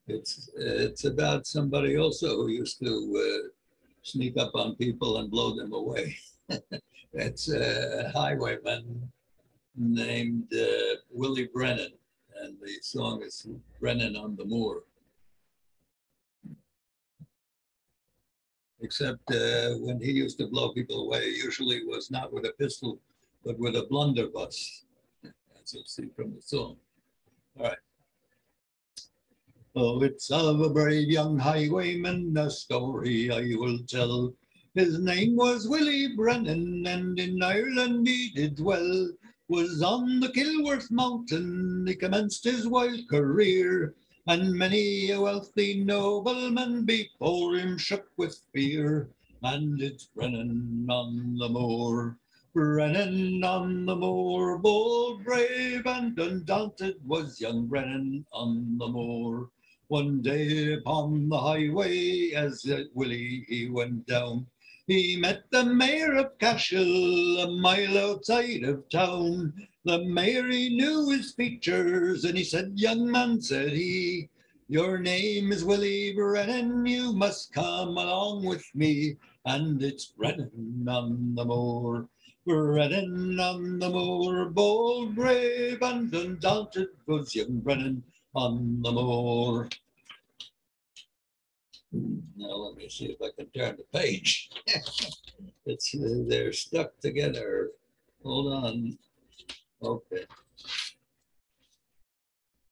It's about somebody also who used to sneak up on people and blow them away. It's a highwayman named Willie Brennan, and the song is Brennan on the Moor. Except when he used to blow people away, usually it was not with a pistol, but with a blunderbuss, as you'll see from the song. All right. Oh, it's of a brave young highwayman, a story I will tell. His name was Willie Brennan, and in Ireland he did dwell. Was on the Kilworth mountain, he commenced his wild career, and many a wealthy nobleman before him shook with fear. And it's Brennan on the moor, Brennan on the moor, bold, brave, and undaunted was young Brennan on the moor. One day upon the highway, as Willie he went down, he met the mayor of Cashel, a mile outside of town. The mayor, he knew his features, and he said, "Young man," said he, "your name is Willie Brennan, you must come along with me." And it's Brennan on the moor, Brennan on the moor, bold, brave, and undaunted was young Brennan on the moor. Now let me see if I can turn the page. They're stuck together. Hold on. Okay.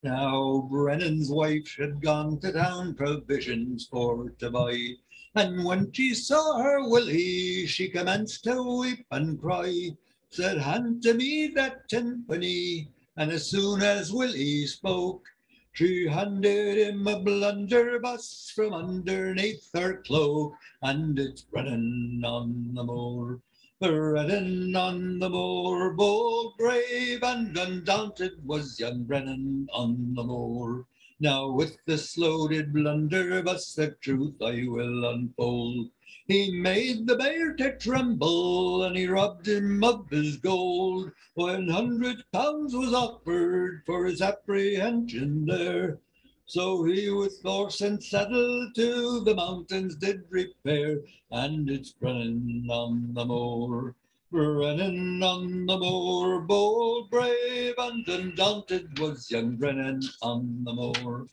Now Brennan's wife had gone to town provisions for to buy, and when she saw her Willie, she commenced to weep and cry. Said, "Hand to me that tenpenny," and as soon as Willie spoke, she handed him a blunderbuss from underneath her cloak. And it's Brennan on the moor, Brennan on the moor, bold, brave, and undaunted was young Brennan on the moor. Now with this loaded blunderbuss, the truth I will unfold. He made the mayor to tremble, and he robbed him of his gold. £100 was offered for his apprehension there, So he with horse and saddle to the mountains did repair, and it's Brennan on the moor. Brennan on the moor, bold, brave, and undaunted was young Brennan on the moor.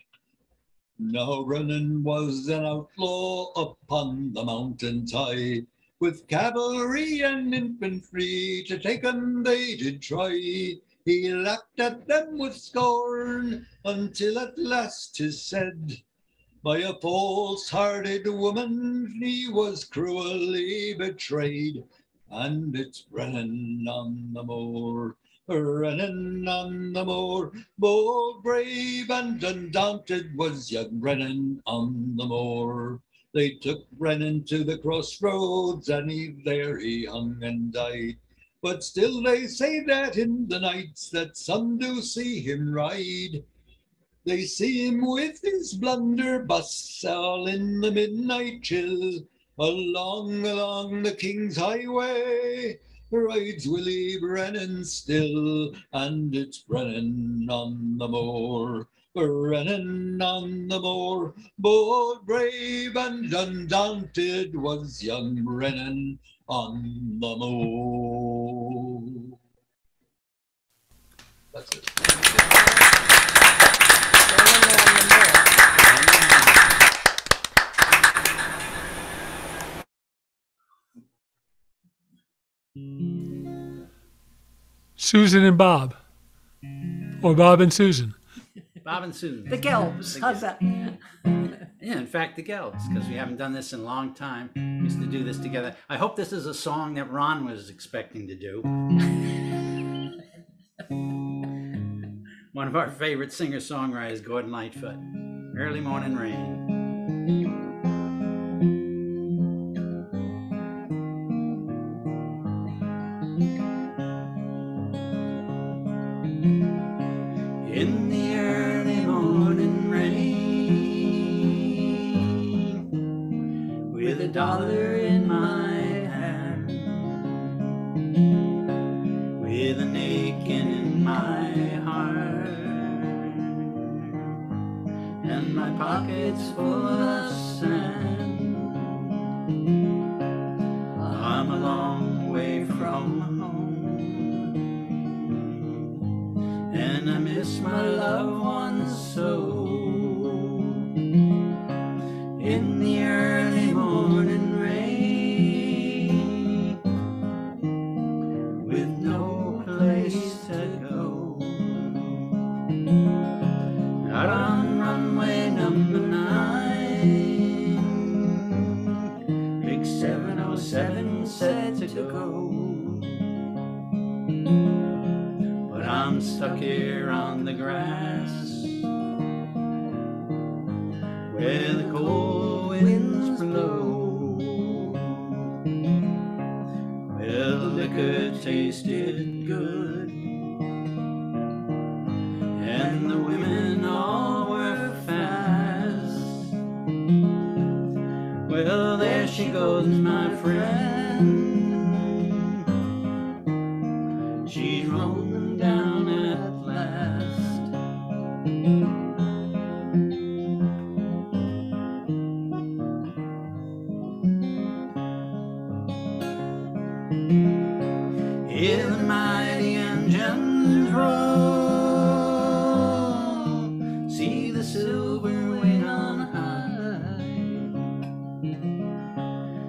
Now Brennan was an outlaw upon the mountains high, with cavalry and infantry to take 'em they did try. He laughed at them with scorn until at last 'tis said, by a false-hearted woman he was cruelly betrayed. And it's Brennan on the moor, Brennan on the moor, bold, brave, and undaunted was young Brennan on the moor. They took Brennan to the crossroads, and there he hung and died. But still they say that in the nights that some do see him ride, they see him with his blunderbuss all in the midnight chill. Along the King's Highway rides Willie Brennan still, and it's Brennan on the moor, Brennan on the moor, bold, brave, and undaunted was young Brennan on the moor. That's it. Susan and Bob, or Bob and Susan. Bob and Susan. The Gelbs. How's that? Yeah, in fact, the Gelbs, because we haven't done this in a long time. We used to do this together. I hope this is a song that Ron was expecting to do. One of our favorite singer-songwriters, Gordon Lightfoot. Early Morning Rain. In the early morning rain, with a dollar in my hand, with an aching in my heart, and my pockets full of sand, I'm a long way from home, and I miss my loved ones so. In the early morning rain, with no place to go, out on runway number 9, big 707 set to go. But I'm stuck here on the grass, where the cold winds blow, where the liquor tasted good, and the women all were fast. Well, there she goes, my friend, she's rolling down at last. Hear the mighty engines roll, see the silver wing on high.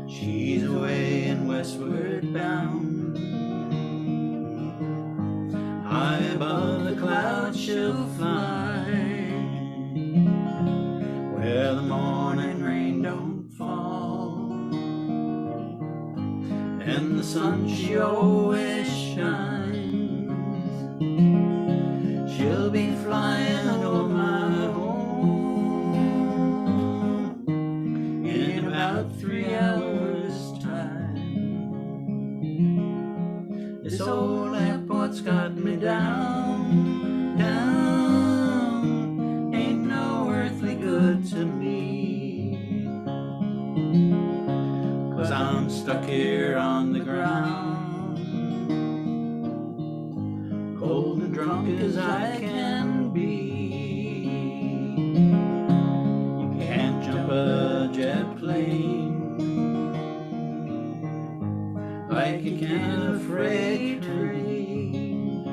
She's away and westward bound, high above the clouds she'll fly, where the morning rain don't fall, and the sun she always shines. She'll be flying over my home in about 3 hours' time. This old airport's got me down, down, ain't no earthly good to me, 'cause I'm stuck here on the ground, cold and drunk as I can be. you can't afraid to dream.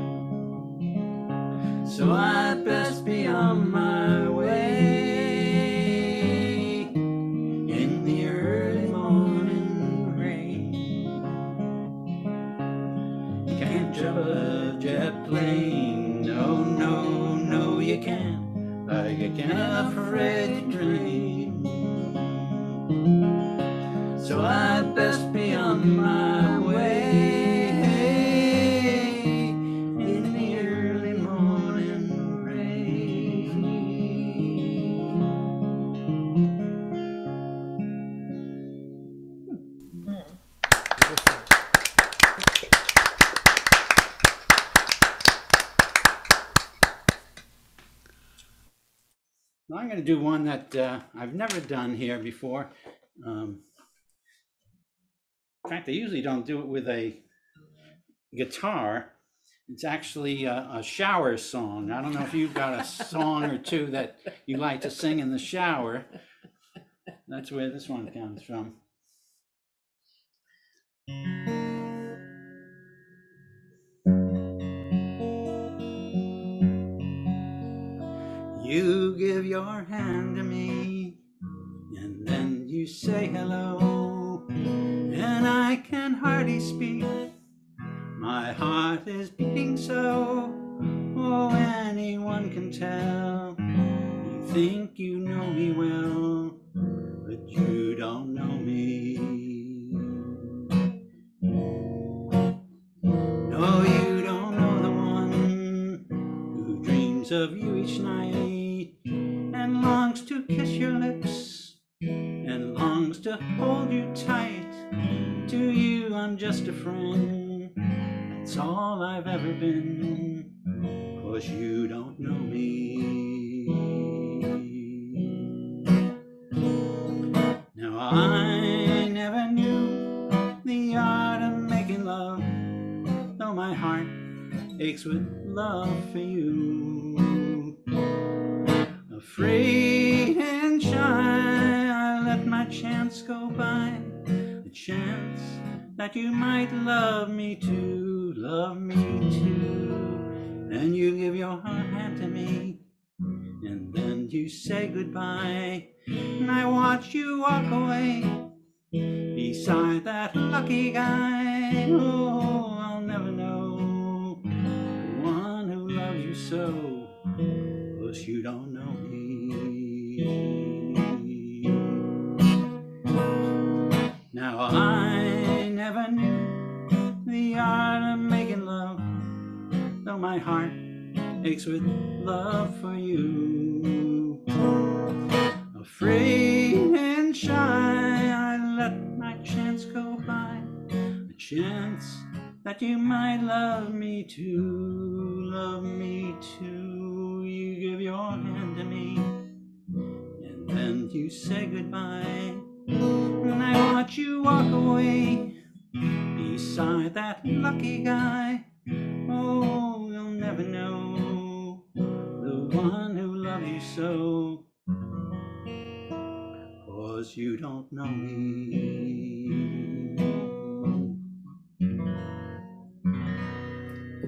So I'd best be on my way in the early morning rain. You can't jump a jet plane, no, no, no, you can't. Like you can't afraid to dream. So I'd best be on my way in the early morning rain. Now I'm going to do one that I've never done here before. In fact, I usually don't do it with a guitar. It's actually a shower song. I don't know if you've got a song or two that you like to sing in the shower. That's where this one comes from. You give your hand to me, and then you say hello, and I can hardly speak. My heart is beating so, oh, anyone can tell. You think you know me well, but you don't know me. No, you don't know the one who dreams of you each night and longs to kiss your lips and longs to hold you tight. To you I'm just a friend, that's all I've ever been, 'cause you don't know me. Now I never knew the art of making love, though my heart aches with love for you. Afraid and shy, I let my chance go by, the chance that you might love me too, love me too. And you give your hand to me, and then you say goodbye, and I watch you walk away beside that lucky guy. Oh, I'll never know the one who loves you so, 'cause you don't know me. Now I never knew the art of making love, though my heart aches with love for you. Afraid and shy, I let my chance go by, a chance that you might love me too, love me too. You give your hand to me, and then you say goodbye, and I watch you walk away beside that lucky guy. Oh, you'll never know the one who loves you so, 'cause you don't know me.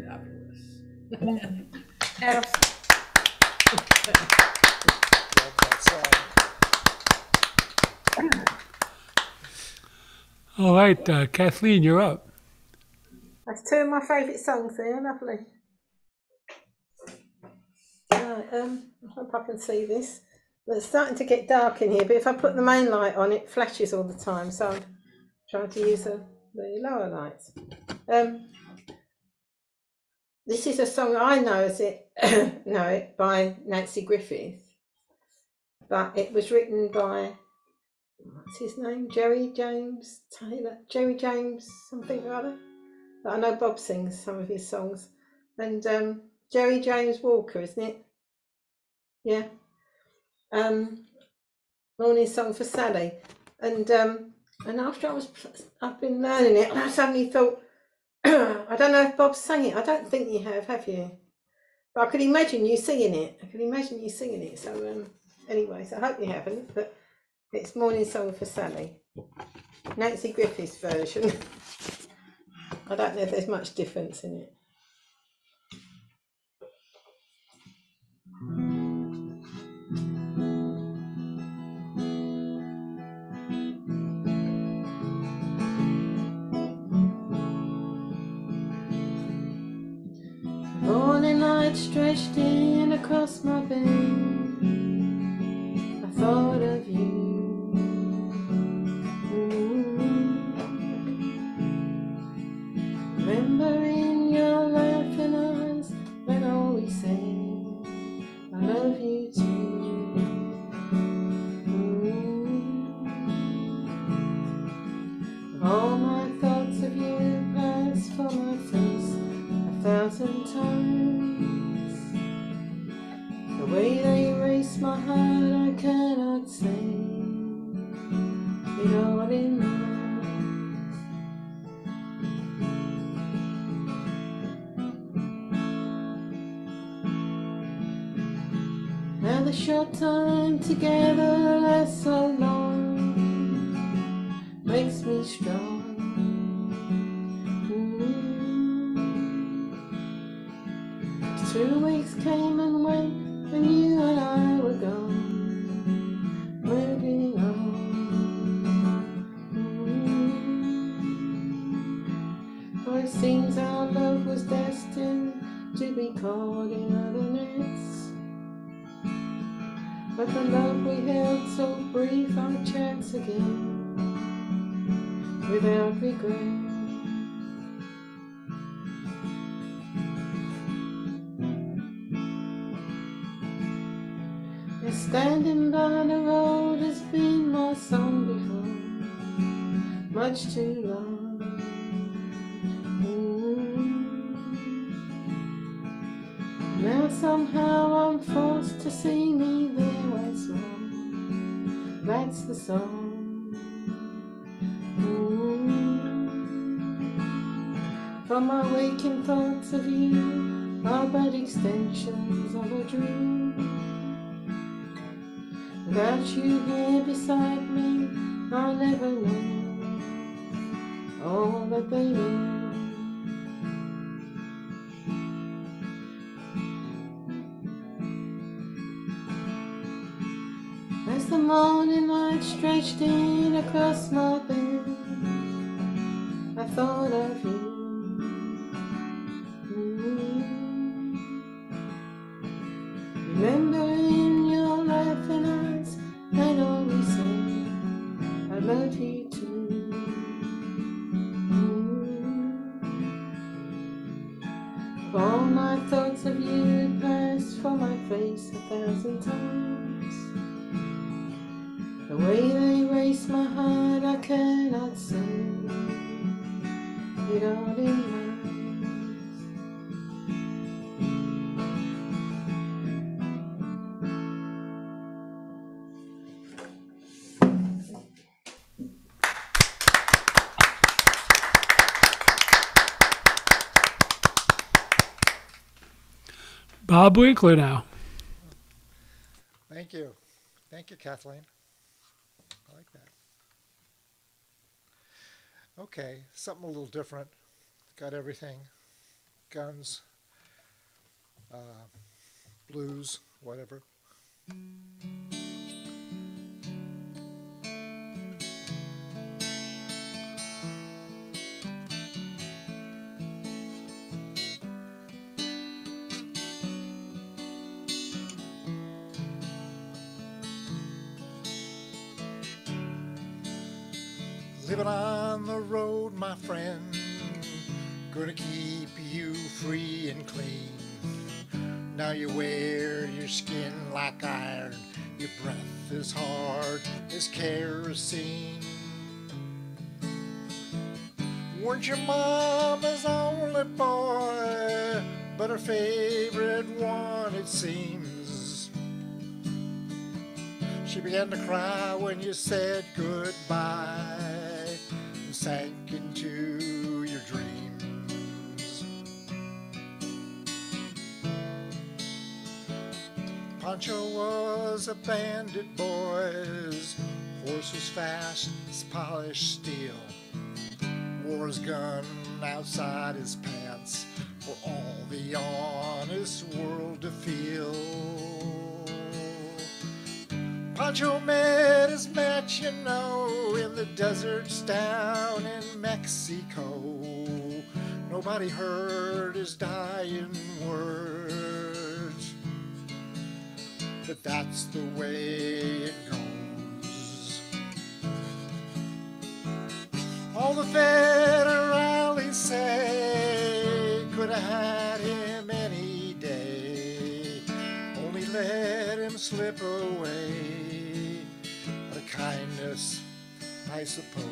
Fabulous. All right, Kathleen, you're up. That's two of my favourite songs there, lovely. Right, I hope I can see this. It's starting to get dark in here, but if I put the main light on, it flashes all the time, so I'm trying to use the lower lights. This is a song I know it by Nancy Griffith, but it was written by, what's his name? Jerry James Taylor, Jerry James something or other. But I know Bob sings some of his songs, and Jerry James Walker, isn't it? Yeah. Morning Song for Sally, and after I've been learning it, and I suddenly thought, I don't know if Bob sang it. I don't think you have you? But I could imagine you singing it. So anyway, so I hope you haven't. But it's Morning Song for Sally, Nancy Griffith's version. I don't know if there's much difference in it. Morning light stretched in across my bed. I thought of you. Remembering your laughing eyes when always said I love you too. All my thoughts of you pass for my face 1,000 times. The way they erase my heart I cannot say it all in my now the short time together lasts so long, makes me strong. 2 weeks came and went when you and I were gone, moving on. For it seems our love was destined to be caught in other nets. But the love we held so brief, our chance again, without regret. And standing by the road has been my song before, much too long. Now somehow I'm forced to see me there once more. That's the song. For my waking thoughts of you are but extensions of a dream. Without you here beside me, I'll never know all that they know. As the morning light stretched in across my bed, I thought of you. Remembering your laughing eyes and always said I love you too. All my thoughts of you passed for my face 1,000 times. The way they erase my heart I cannot say it all in words. Bob Winkler now. Thank you. Thank you, Kathleen. I like that. Okay, something a little different. Got everything. Guns, blues, whatever. Living on the road, my friend, gonna keep you free and clean. Now you wear your skin like iron, your breath is hard as kerosene. Weren't your mama's only boy, but her favorite one it seems. She began to cry when you said goodbye and sank into your dreams. Pancho was a bandit, boys. Horse was fast as polished steel. Wore wore his gun outside his pants for all the honest world to feel. Pancho met his match, you know, in the deserts down in Mexico. Nobody heard his dying words, but that's the way it goes. All the federales say could have had him any day, only let him slip away. Out of kindness, I suppose.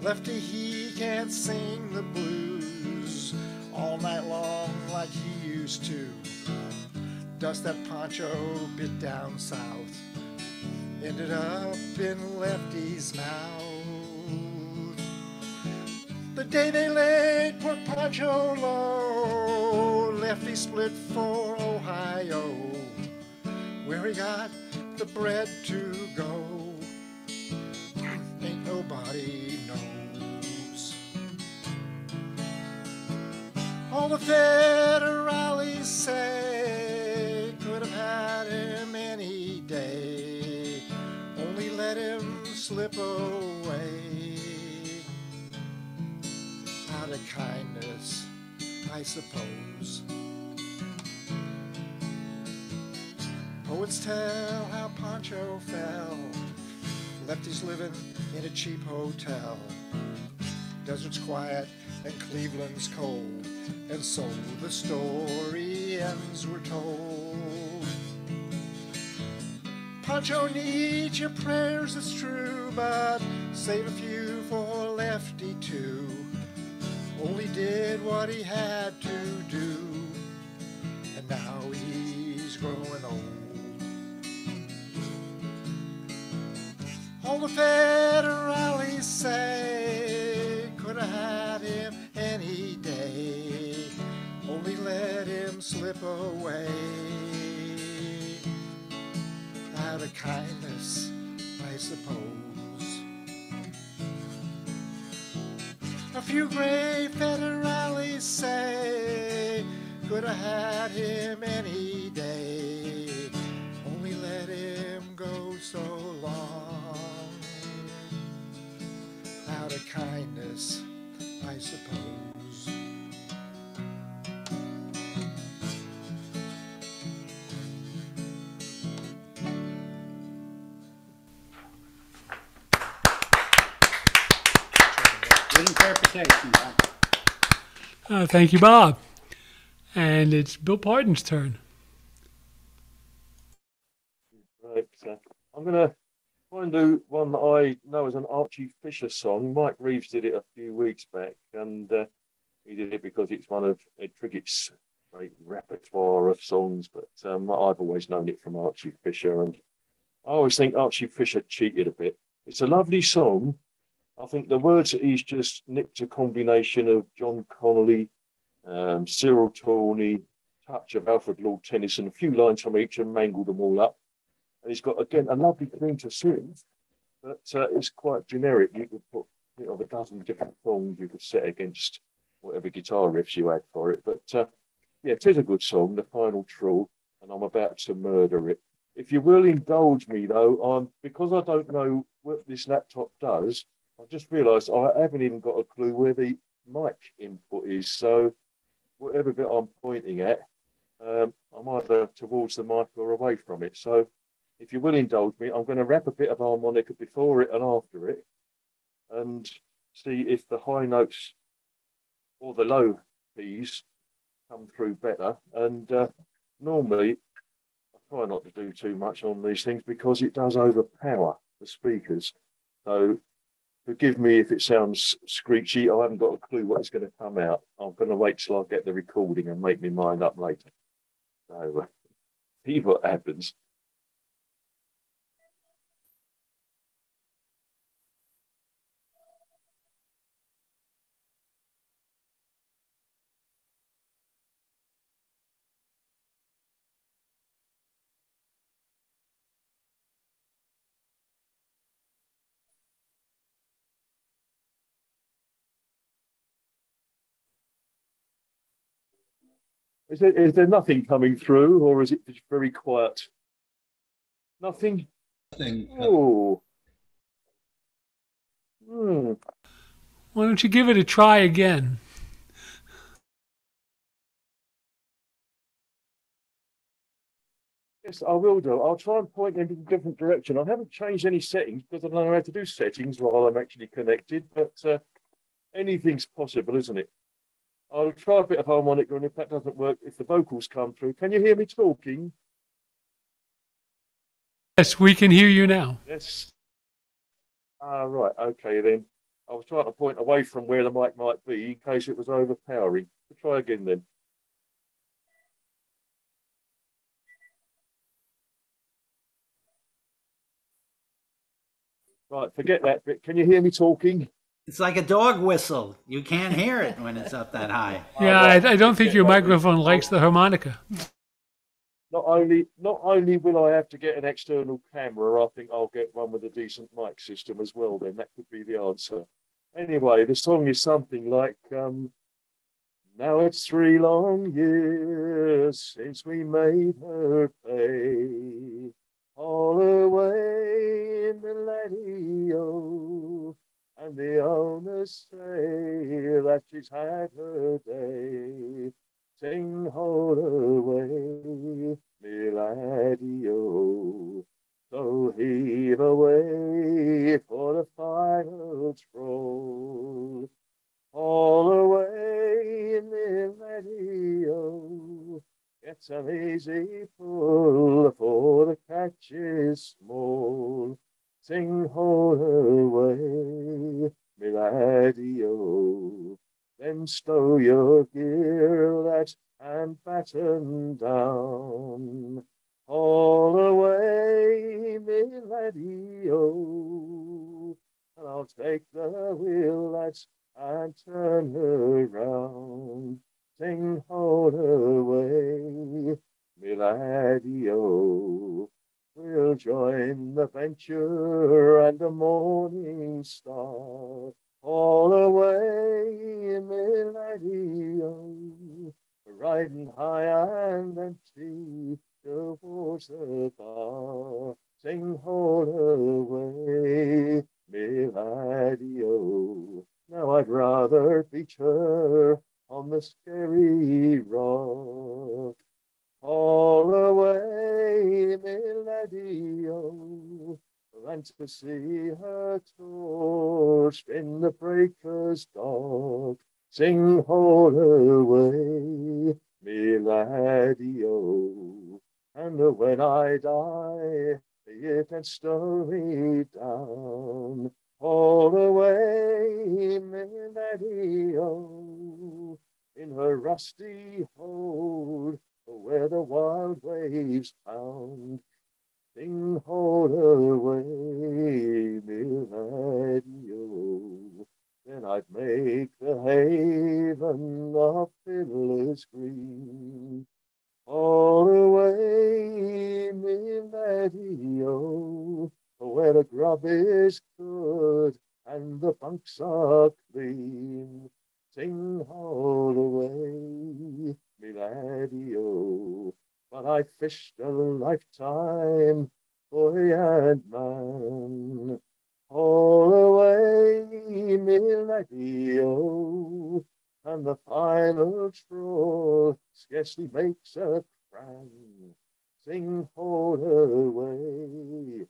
Lefty, he can't sing the blues all night long like he used to. Dust that Pancho bit down south ended up in Lefty's mouth. The day they laid poor Pancho low, Lefty split for Ohio, where he got the bread to go. Ain't nobody knows. All the federales say could have had him any day, only let him slip away. Out of kindness, I suppose. Poets tell how Pancho fell, Lefty's living in a cheap hotel. Desert's quiet and Cleveland's cold, and so the story ends, we're told. Pancho needs your prayers, it's true, but save a few for Lefty too. Only did what he had to do, and now he's growing old. All the federales say could have had him any day, only let him slip away. Out of kindness, I suppose. A few gray federales say could have had him any day, only let him go so long. Out of kindness, I suppose. Good interpretation, Bob. Thank you, Bob. And it's Bill Parton's turn. Right, I'm going to try and do one that I know as an Archie Fisher song. Mike Reeves did it a few weeks back, and he did it because it's one of Ed Triggett's great repertoire of songs, but I've always known it from Archie Fisher, and I always think Archie Fisher cheated a bit. It's a lovely song. I think the words that he's just nicked a combination of John Connolly, Cyril Tawney, touch of Alfred Lord Tennyson, a few lines from each and mangled them all up. And he's got, again, a lovely thing to sing, but it's quite generic. You could put a dozen different songs you could set against whatever guitar riffs you had for it. But yeah, it is a good song, The Final Trawl, and I'm about to murder it. If you will indulge me, though, because I don't know what this laptop does, I just realised I haven't even got a clue where the mic input is. So whatever bit I'm pointing at, I'm either towards the mic or away from it. So if you will indulge me, I'm going to wrap a bit of harmonica before it and after it and see if the high notes or the low keys come through better. And normally, I try not to do too much on these things because it does overpower the speakers. So forgive me if it sounds screechy. I haven't got a clue what is going to come out. I'm going to wait till I get the recording and make my mind up later. So see what happens. Is there nothing coming through, or is it just very quiet? Nothing? Nothing. Oh. Hmm. Why don't you give it a try again? Yes, I will do. I'll try and point in a different direction. I haven't changed any settings because I don't know how to do settings while I'm actually connected, but anything's possible, isn't it? I'll try a bit of harmonica, and if that doesn't work, if the vocals come through, can you hear me talking? Yes, we can hear you now. Yes. Ah, right. Okay, then. I was trying to point away from where the mic might be in case it was overpowering. We'll try again then. Right, forget that bit. Can you hear me talking? It's like a dog whistle. You can't hear it when it's up that high. Yeah, I don't think your microphone likes the harmonica. Not only will I have to get an external camera, I think I'll get one with a decent mic system as well. Then that could be the answer. Anyway, the song is something like, now it's 3 long years since we made her pay all away in the laddie-o, and the owners say that she's had her day. Sing hold away, me laddie-o. So heave away for the final troll. All away, me laddie-o. It's an easy pull, for the catch is small. Sing hold away, me laddie-o. Then stow your gear, lads, and batten down. All away, me laddie-o. And I'll take the wheel, lads, and turn her round. Sing hold away, me laddie-o. We'll join the venture and the morning star. All away, me laddie-o. Riding high and empty towards the bar. Sing hold away, me laddie-o. Now I'd rather beach her on the scary rock. All away, me laddie-o, than to see her torched in the breaker's dark. Sing hold away, me laddie-o, and when I die, you can stow me down. All away, me laddie-o, in her rusty hold, where the wild waves pound. Sing hold away, me laddie-o. Then I'd make the haven of Fiddler's Green. All away, me laddie-o, where the grub is good and the bunks are clean. Sing hold away, me laddie-o. But I fished a lifetime, boy and man. All away, me laddie-o, and the final troll scarcely makes a cran. Sing hold away,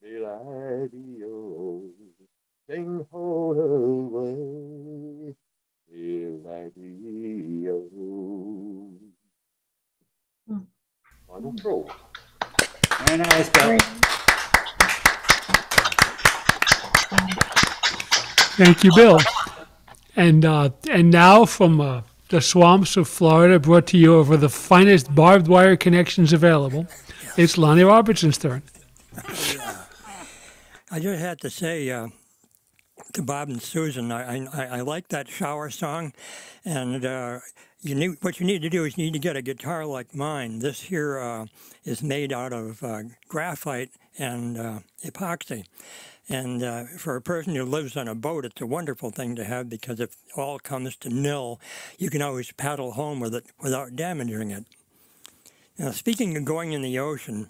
me laddie-o. Sing hold away, me laddie-o. Final troll. Very nice, Bill. Thank you, Bill. And now from the swamps of Florida, brought to you over the finest barbed wire connections available, it's Lonnie Robertson's turn. I just had to say to Bob and Susan, I like that shower song, and what you need to do is you need to get a guitar like mine. This here is made out of graphite and epoxy. And for a person who lives on a boat, it's a wonderful thing to have because if all comes to nil, you can always paddle home with it without damaging it. Now, speaking of going in the ocean,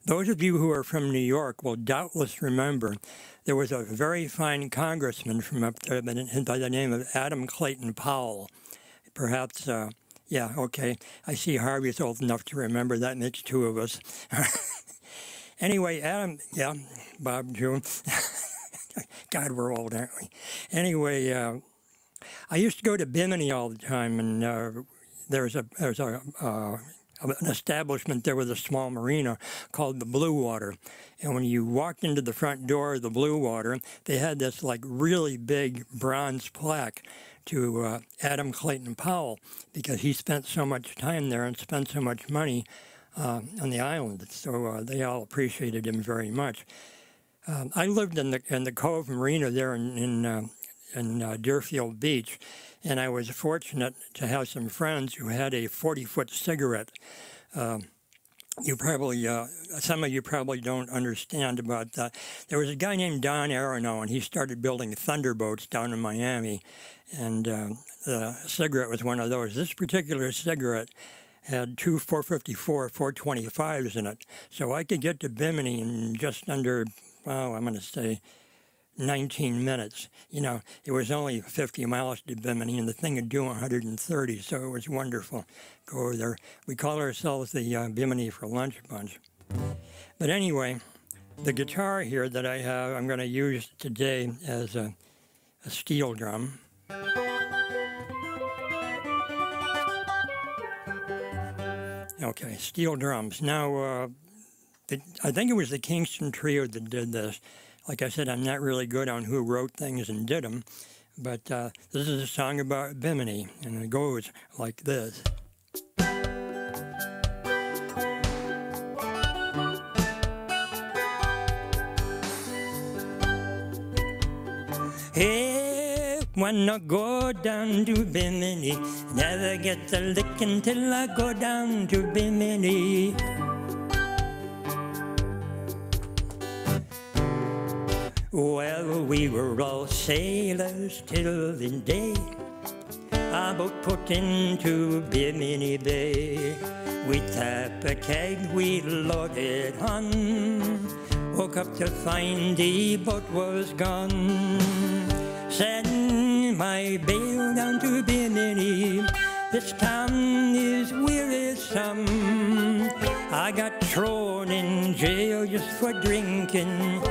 those of you who are from New York will doubtless remember there was a very fine congressman from up there by the name of Adam Clayton Powell. Perhaps, yeah, okay. I see Harvey's old enough to remember. That makes two of us. Anyway, Adam, yeah, Bob, June. God, we're old, aren't we? Anyway, I used to go to Bimini all the time, and there's an establishment there with a small marina called the Blue Water. And when you walked into the front door of the Blue Water, they had this like really big bronze plaque to Adam Clayton Powell because he spent so much time there and spent so much money on the island. So they all appreciated him very much. I lived in the Cove Marina there in Deerfield Beach, and I was fortunate to have some friends who had a 40-foot cigarette. You probably, some of you probably don't understand about that. There was a guy named Don Aronow, and he started building thunderboats down in Miami, and the cigarette was one of those. This particular cigarette had two 454 425s in it, so I could get to Bimini in just under, well, I'm going to say 19 minutes. You know, it was only 50 miles to Bimini, and the thing would do 130, so it was wonderful. Go over there. We call ourselves the Bimini for Lunch Bunch. But anyway, the guitar here that I have, I'm going to use today as a steel drum. Okay, steel drums. Now, I think it was the Kingston Trio that did this. Like I said, I'm not really good on who wrote things and did them, but this is a song about Bimini, and it goes like this. Hey, when I go down to Bimini, never get a lick until I go down to Bimini. Well, we were all sailors till the day our boat put into Bimini Bay. We tapped a keg, we loaded on, woke up to find the boat was gone. Send my bale down to Bimini, this town is wearisome. I got thrown in jail just for drinking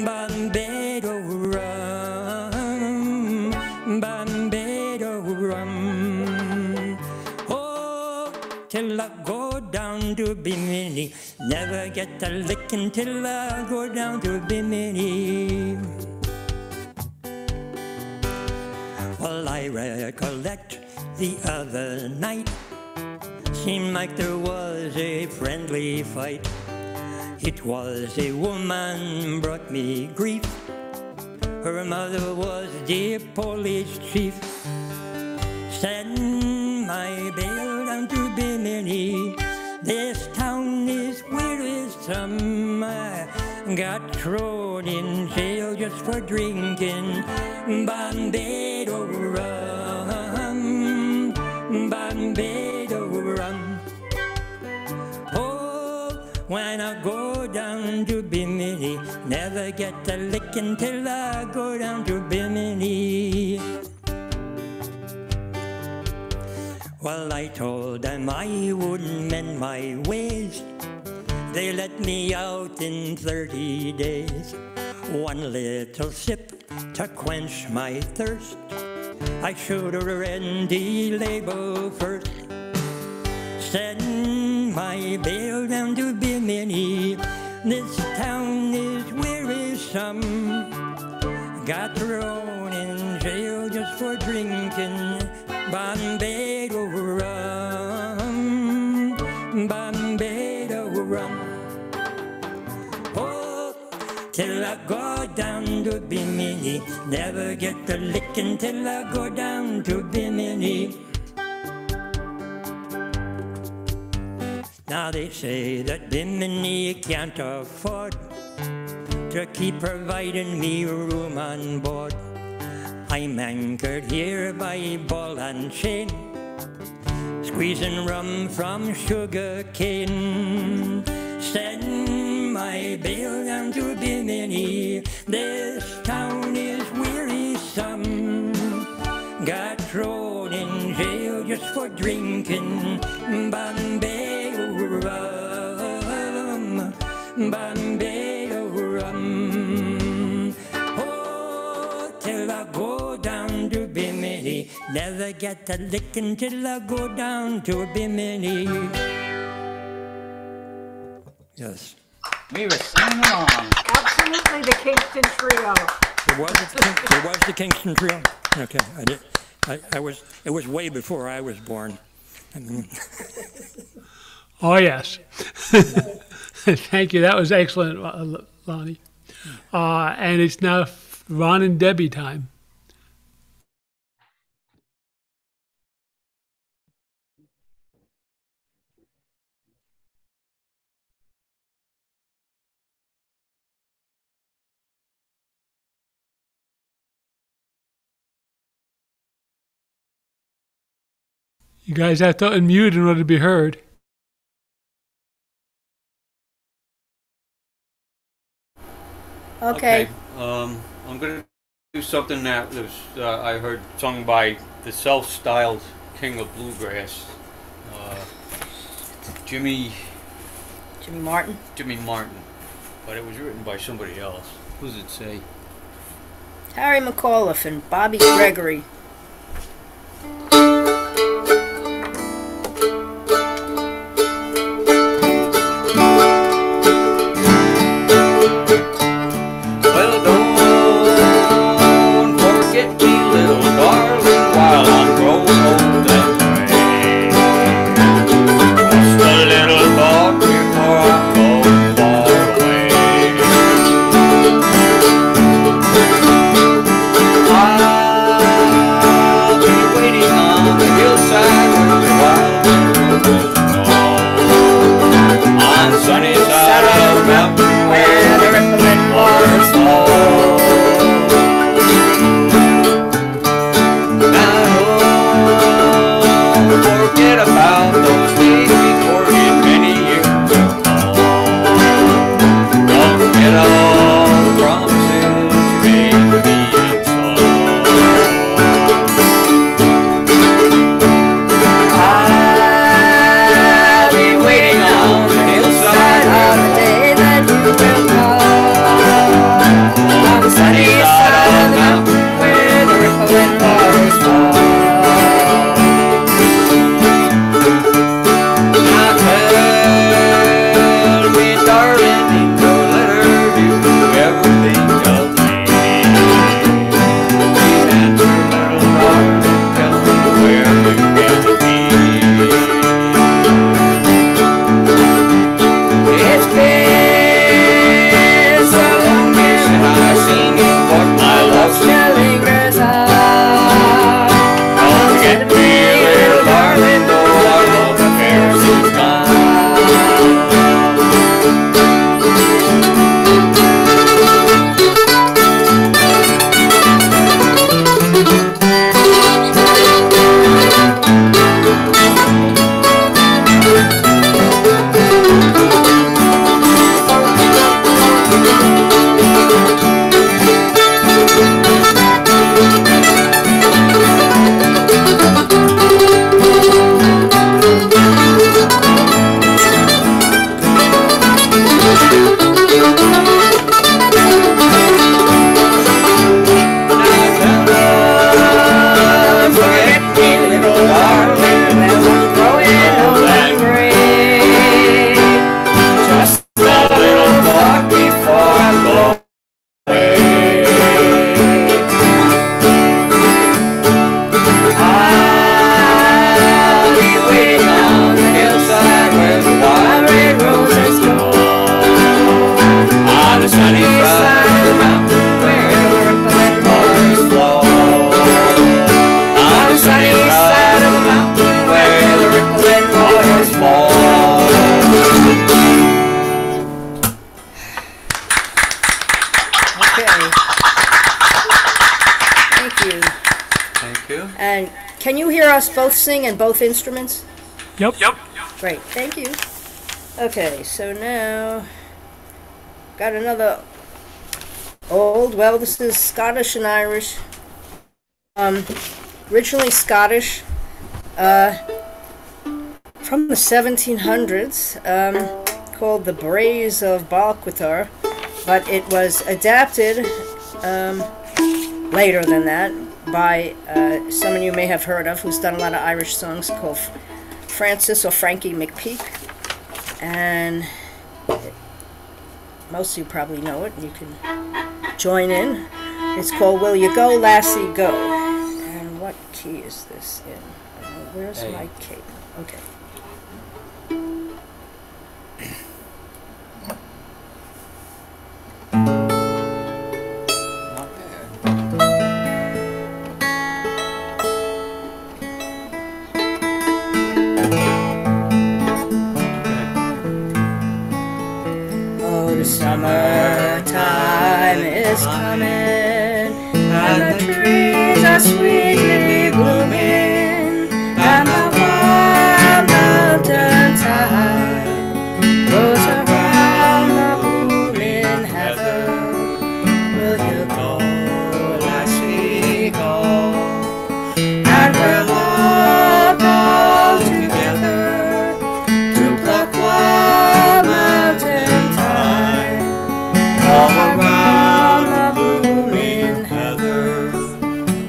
Bombado rum, Bombado rum. Oh, till I go down to Bimini, never get a lick until I go down to Bimini. Well, I recollect the other night, seemed like there was a friendly fight. It was a woman brought me grief. Her mother was the police chief. Send my bail down to Bimini, this town is wearisome. I got thrown in jail just for drinking Bombado rum, Bombado rum. When I go down to Bimini, never get a lick until I go down to Bimini. Well, I told them I wouldn't mend my ways. They let me out in 30 days. One little sip to quench my thirst. I should have read the label first. Send my bail down to Bimini, this town is wearisome. Got thrown in jail just for drinking Bombado rum, Bombado rum. Oh, till I go down to Bimini, never get a lick until I go down to Bimini. Now they say that Bimini can't afford to keep providing me room on board. I'm anchored here by ball and chain, squeezing rum from sugar cane. Send my bale down to Bimini, this town is wearisome. Got thrown in jail just for drinking Bombay rum, Bombay rum. Oh, till I go down to Bimini, never get a licking till I go down to Bimini. Yes. We were singing along. Absolutely the Kingston Trio. It was the Kingston Trio? Okay, I did. It was way before I was born. Oh, yes. Thank you. That was excellent, Lonnie. And it's now Ron and Debbie time. You guys have to unmute in order to be heard. Okay. I'm going to do something that was I heard sung by the self-styled king of bluegrass, Jimmy Martin. Jimmy Martin, but it was written by somebody else. Who does it say? Harry McAuliffe and Bobby Gregory. Well, don't forget me, little darling, while I'm growing old and gray. Just a little thought before I go far away. I us both sing and both instruments? Yep. Great, thank you. Okay, so now got another old, well, this is Scottish and Irish. Originally Scottish, from the 1700s, called The Braes of Balquhidder, but it was adapted later than that by someone you may have heard of who's done a lot of Irish songs, called Francis or Frankie McPeak, and most of you probably know it and you can join in. It's called Will You Go, Lassie, Go. And what key is this in? Where's my cape? Okay. Summertime is coming, and the trees are sweetly blooming, and the warm mountain tide goes around the blooming heather. Will you go, lassie, go? And we'll all go together to pluck wild mountain thyme. All around the blooming heather,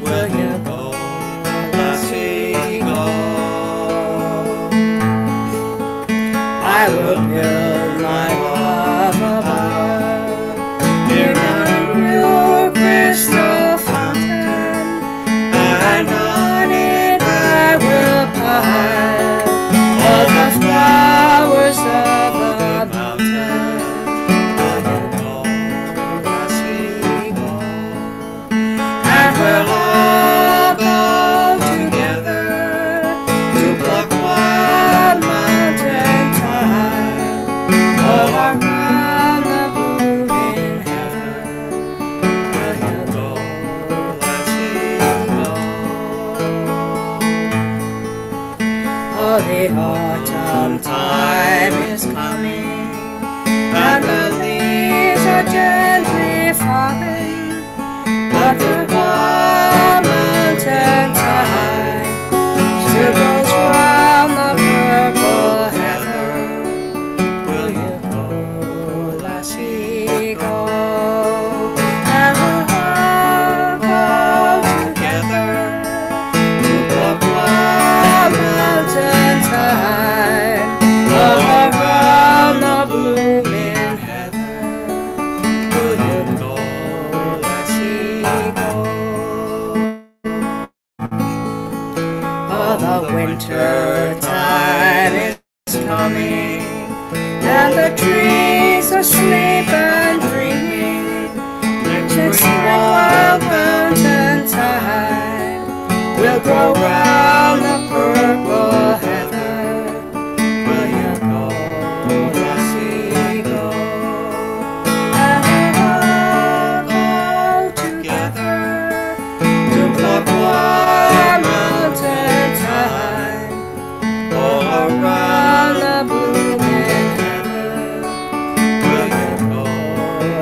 will you go, lassie, go? I will build my love above, near down your crystal fountain, and on it I will pile all the flowers of the mountain. We'll all go together to pluck wild mountain thyme, all around the blooming heather. Will you go, lassie, go? Oh, the autumn time is coming, and the leaves are gently falling, but the warm mountain tide still goes round the purple heather. Will you go, lassie, go? And we'll all go together to pluck wild mountain thyme, all around the blooming heather. Will you go, lassie, go? Oh, the winter time is coming, and the trees are asleep and dreaming. Next wild mountain thyme will grow round the purple heather. Will you go, lassie, go? And we'll all go together to pluck wild mountain thyme, all around the blooming heather. Will you go,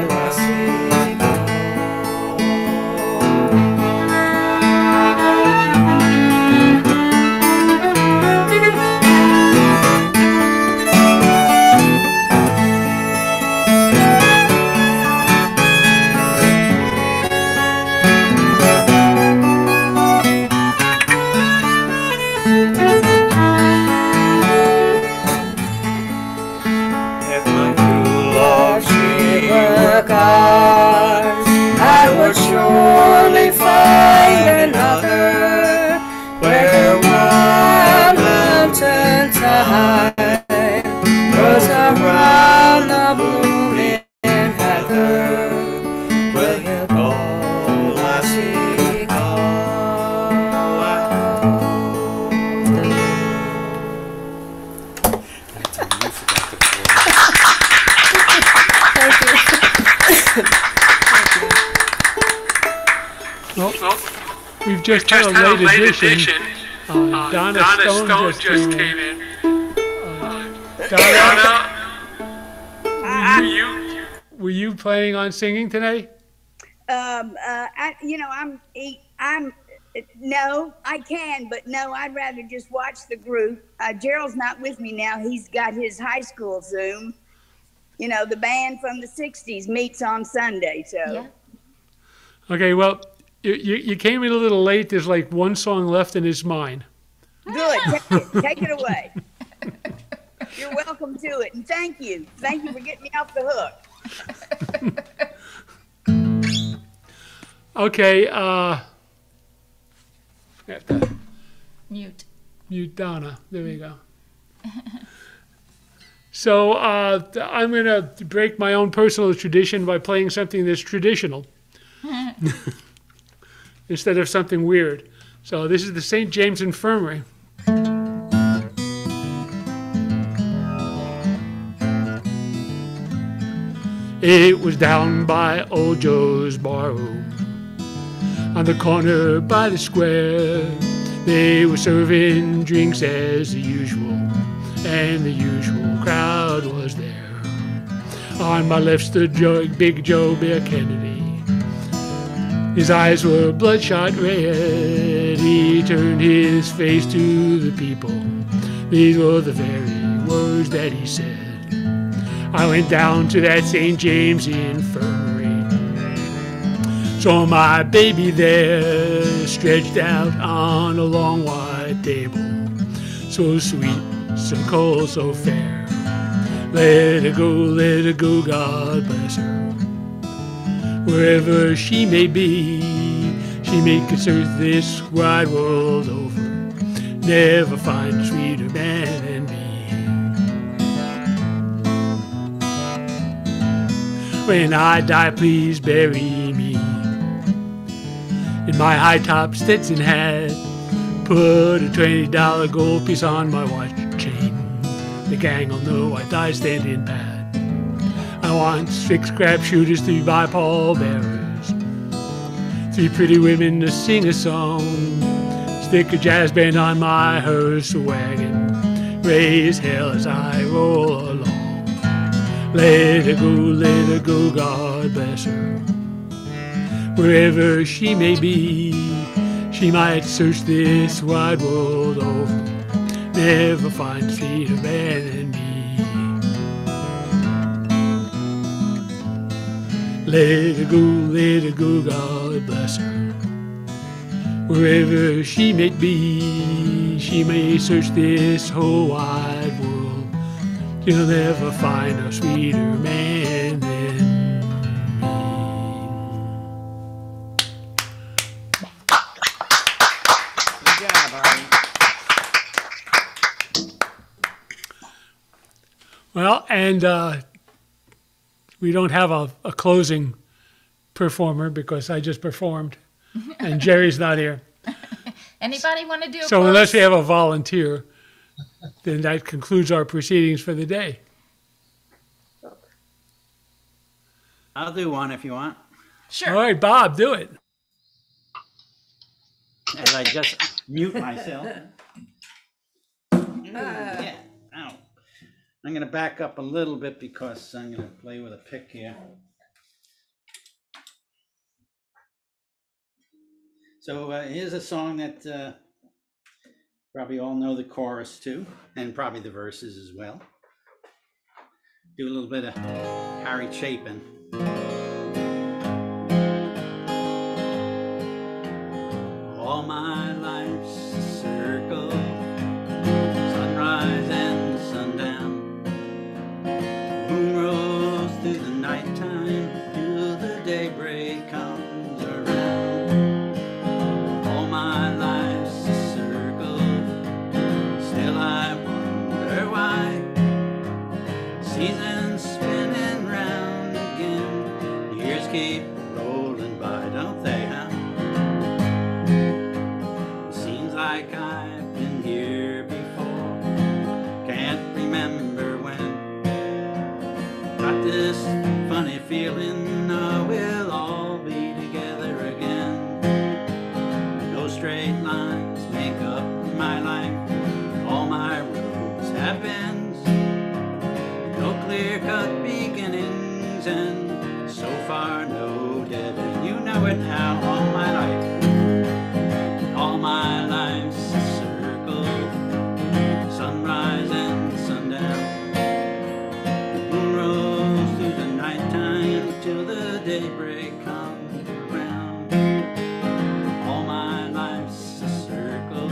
lassie, go? If my true love she were gone, I would surely find another, where wild mountain thyme grows around the blooming heather. Will you go, lassie, go? Well, we've just had a late edition Donna Stone just came in. Donna, were you planning on singing today? No, I can, but no, I'd rather just watch the group. Gerald's not with me now. He's got his high school Zoom. You know, the band from the 60s meets on Sunday, so. Yeah. Okay, well, you came in a little late. There's like one song left in his mind. Good, take it away. You're welcome to it, and thank you. Thank you for getting me off the hook. Okay, have to Mute Donna. There we go. So I'm going to break my own personal tradition by playing something that's traditional instead of something weird. So this is the St. James Infirmary. It was down by old Joe's barroom on the corner by the square. They were serving drinks as usual, and the usual crowd was there. On my left stood Big Joe Bear Kennedy. His eyes were bloodshot red. He turned his face to the people. These were the very words that he said. I went down to that St. James Infirmary. Saw my baby there, stretched out on a long white table. So sweet, so cold, so fair. Let her go, God bless her. Wherever she may be, she may search this wide world over. Never find a sweeter man than me. When I die, please bury me in my high-top Stetson hat. Put a $20 gold piece on my watch chain. The gang will know I die standing pat. I want 6 crap shooters, 3 by pall bearers, 3 pretty women to sing a song. Stick a jazz band on my hearse wagon. Raise hell as I roll along. Let her go, God bless her. Wherever she may be, she might search this wide world over. Never find a sweeter man than me. Let her go, God bless her. Wherever she may be, she may search this whole wide world. You'll never find a sweeter man than me. Good job, Artie. Well, and we don't have a closing performer because I just performed, and Jerry's not here. Anybody want to do a So close? unless we have a volunteer, then that concludes our proceedings for the day. I'll do one if you want. Sure. All right, Bob, do it. As I just mute myself. Yeah. Ow. I'm going to back up a little bit because I'm going to play with a pick here. So here's a song that probably all know the chorus to, and probably the verses as well. Do a little bit of Harry Chapin. All my life's a circle, sunrise and sundown. Moon rolls through the nighttime till the daybreak comes around. All my life's a circle, still I wonder why. Seasons spinning round again, years keep rolling by, don't they, huh? Like I've been here before, can't remember when. Got this funny feeling we'll all be together again. No straight lines make up my clear-cut beginnings and so far no dead end. You know it now, all my life. All my life's a circle, sunrise and sundown. The moon rolls through the nighttime till the daybreak comes around. All my life's a circle,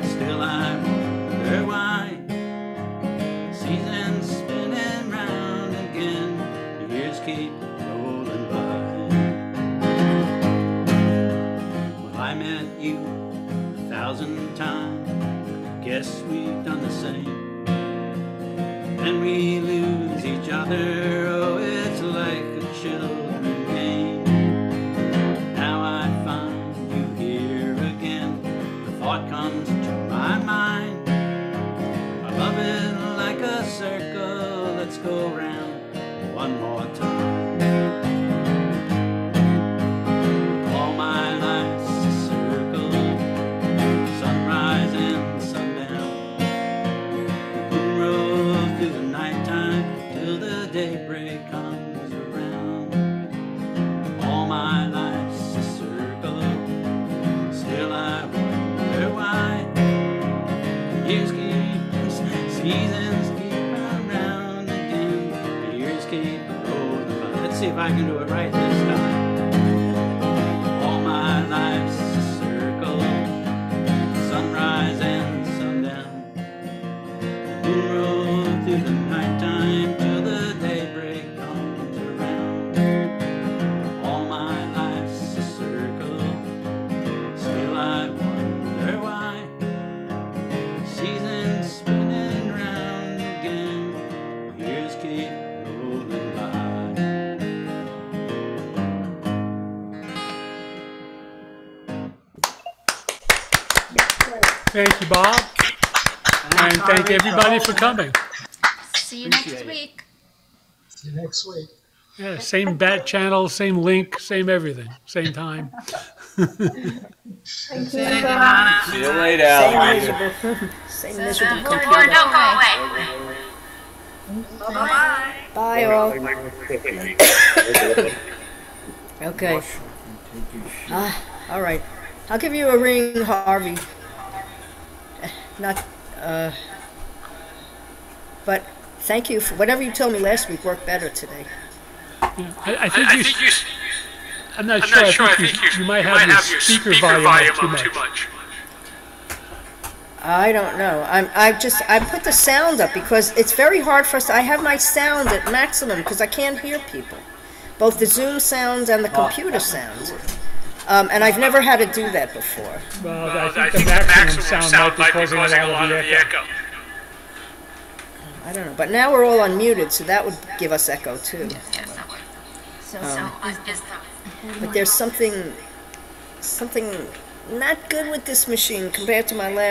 still I wonder why. Seasons spinning round again, the years keep rolling by. Well, I met you 1,000 times, guess we've done the same. Then we lose each other, oh, it's like a children's game. Now I find you here again, the thought comes to my mind. I love it like a circle, let's go round one more time. All my life's a circle, sunrise and sundown. The moon rolls through the nighttime till the daybreak comes around. All my life's a circle, still I wonder why. Years keep, seasons keep around again, the years keep rolling by. Let's see if I can do it right this time. All my life's a circle, sunrise and sundown. The moon rolls through the nighttime till the daybreak comes around. All my life's a circle, still I wonder why. Seasons spinning round again, years keep rolling by. Thank you, Bob. And thank everybody for coming. See you next week. See you next week. Yeah, same bat channel, same link, same everything, same time. Thank you. See you later. Same miserable Or computer. don't go away. Bye. Bye all. Okay. All right. I'll give you a ring, Harvey. Not, but thank you for whatever you told me last week worked better today. Yeah, I think you. I'm not sure. I think you might have your speaker volume up too much. I don't know. I put the sound up because it's very hard for us. I have my sound at maximum because I can't hear people, both the Zoom sounds and the computer sounds. And I've never had to do that before. Well, I think the maximum sound might be causing a lot of the echo. I don't know, but now we're all unmuted, so that would give us echo too. But there's something not good with this machine compared to my last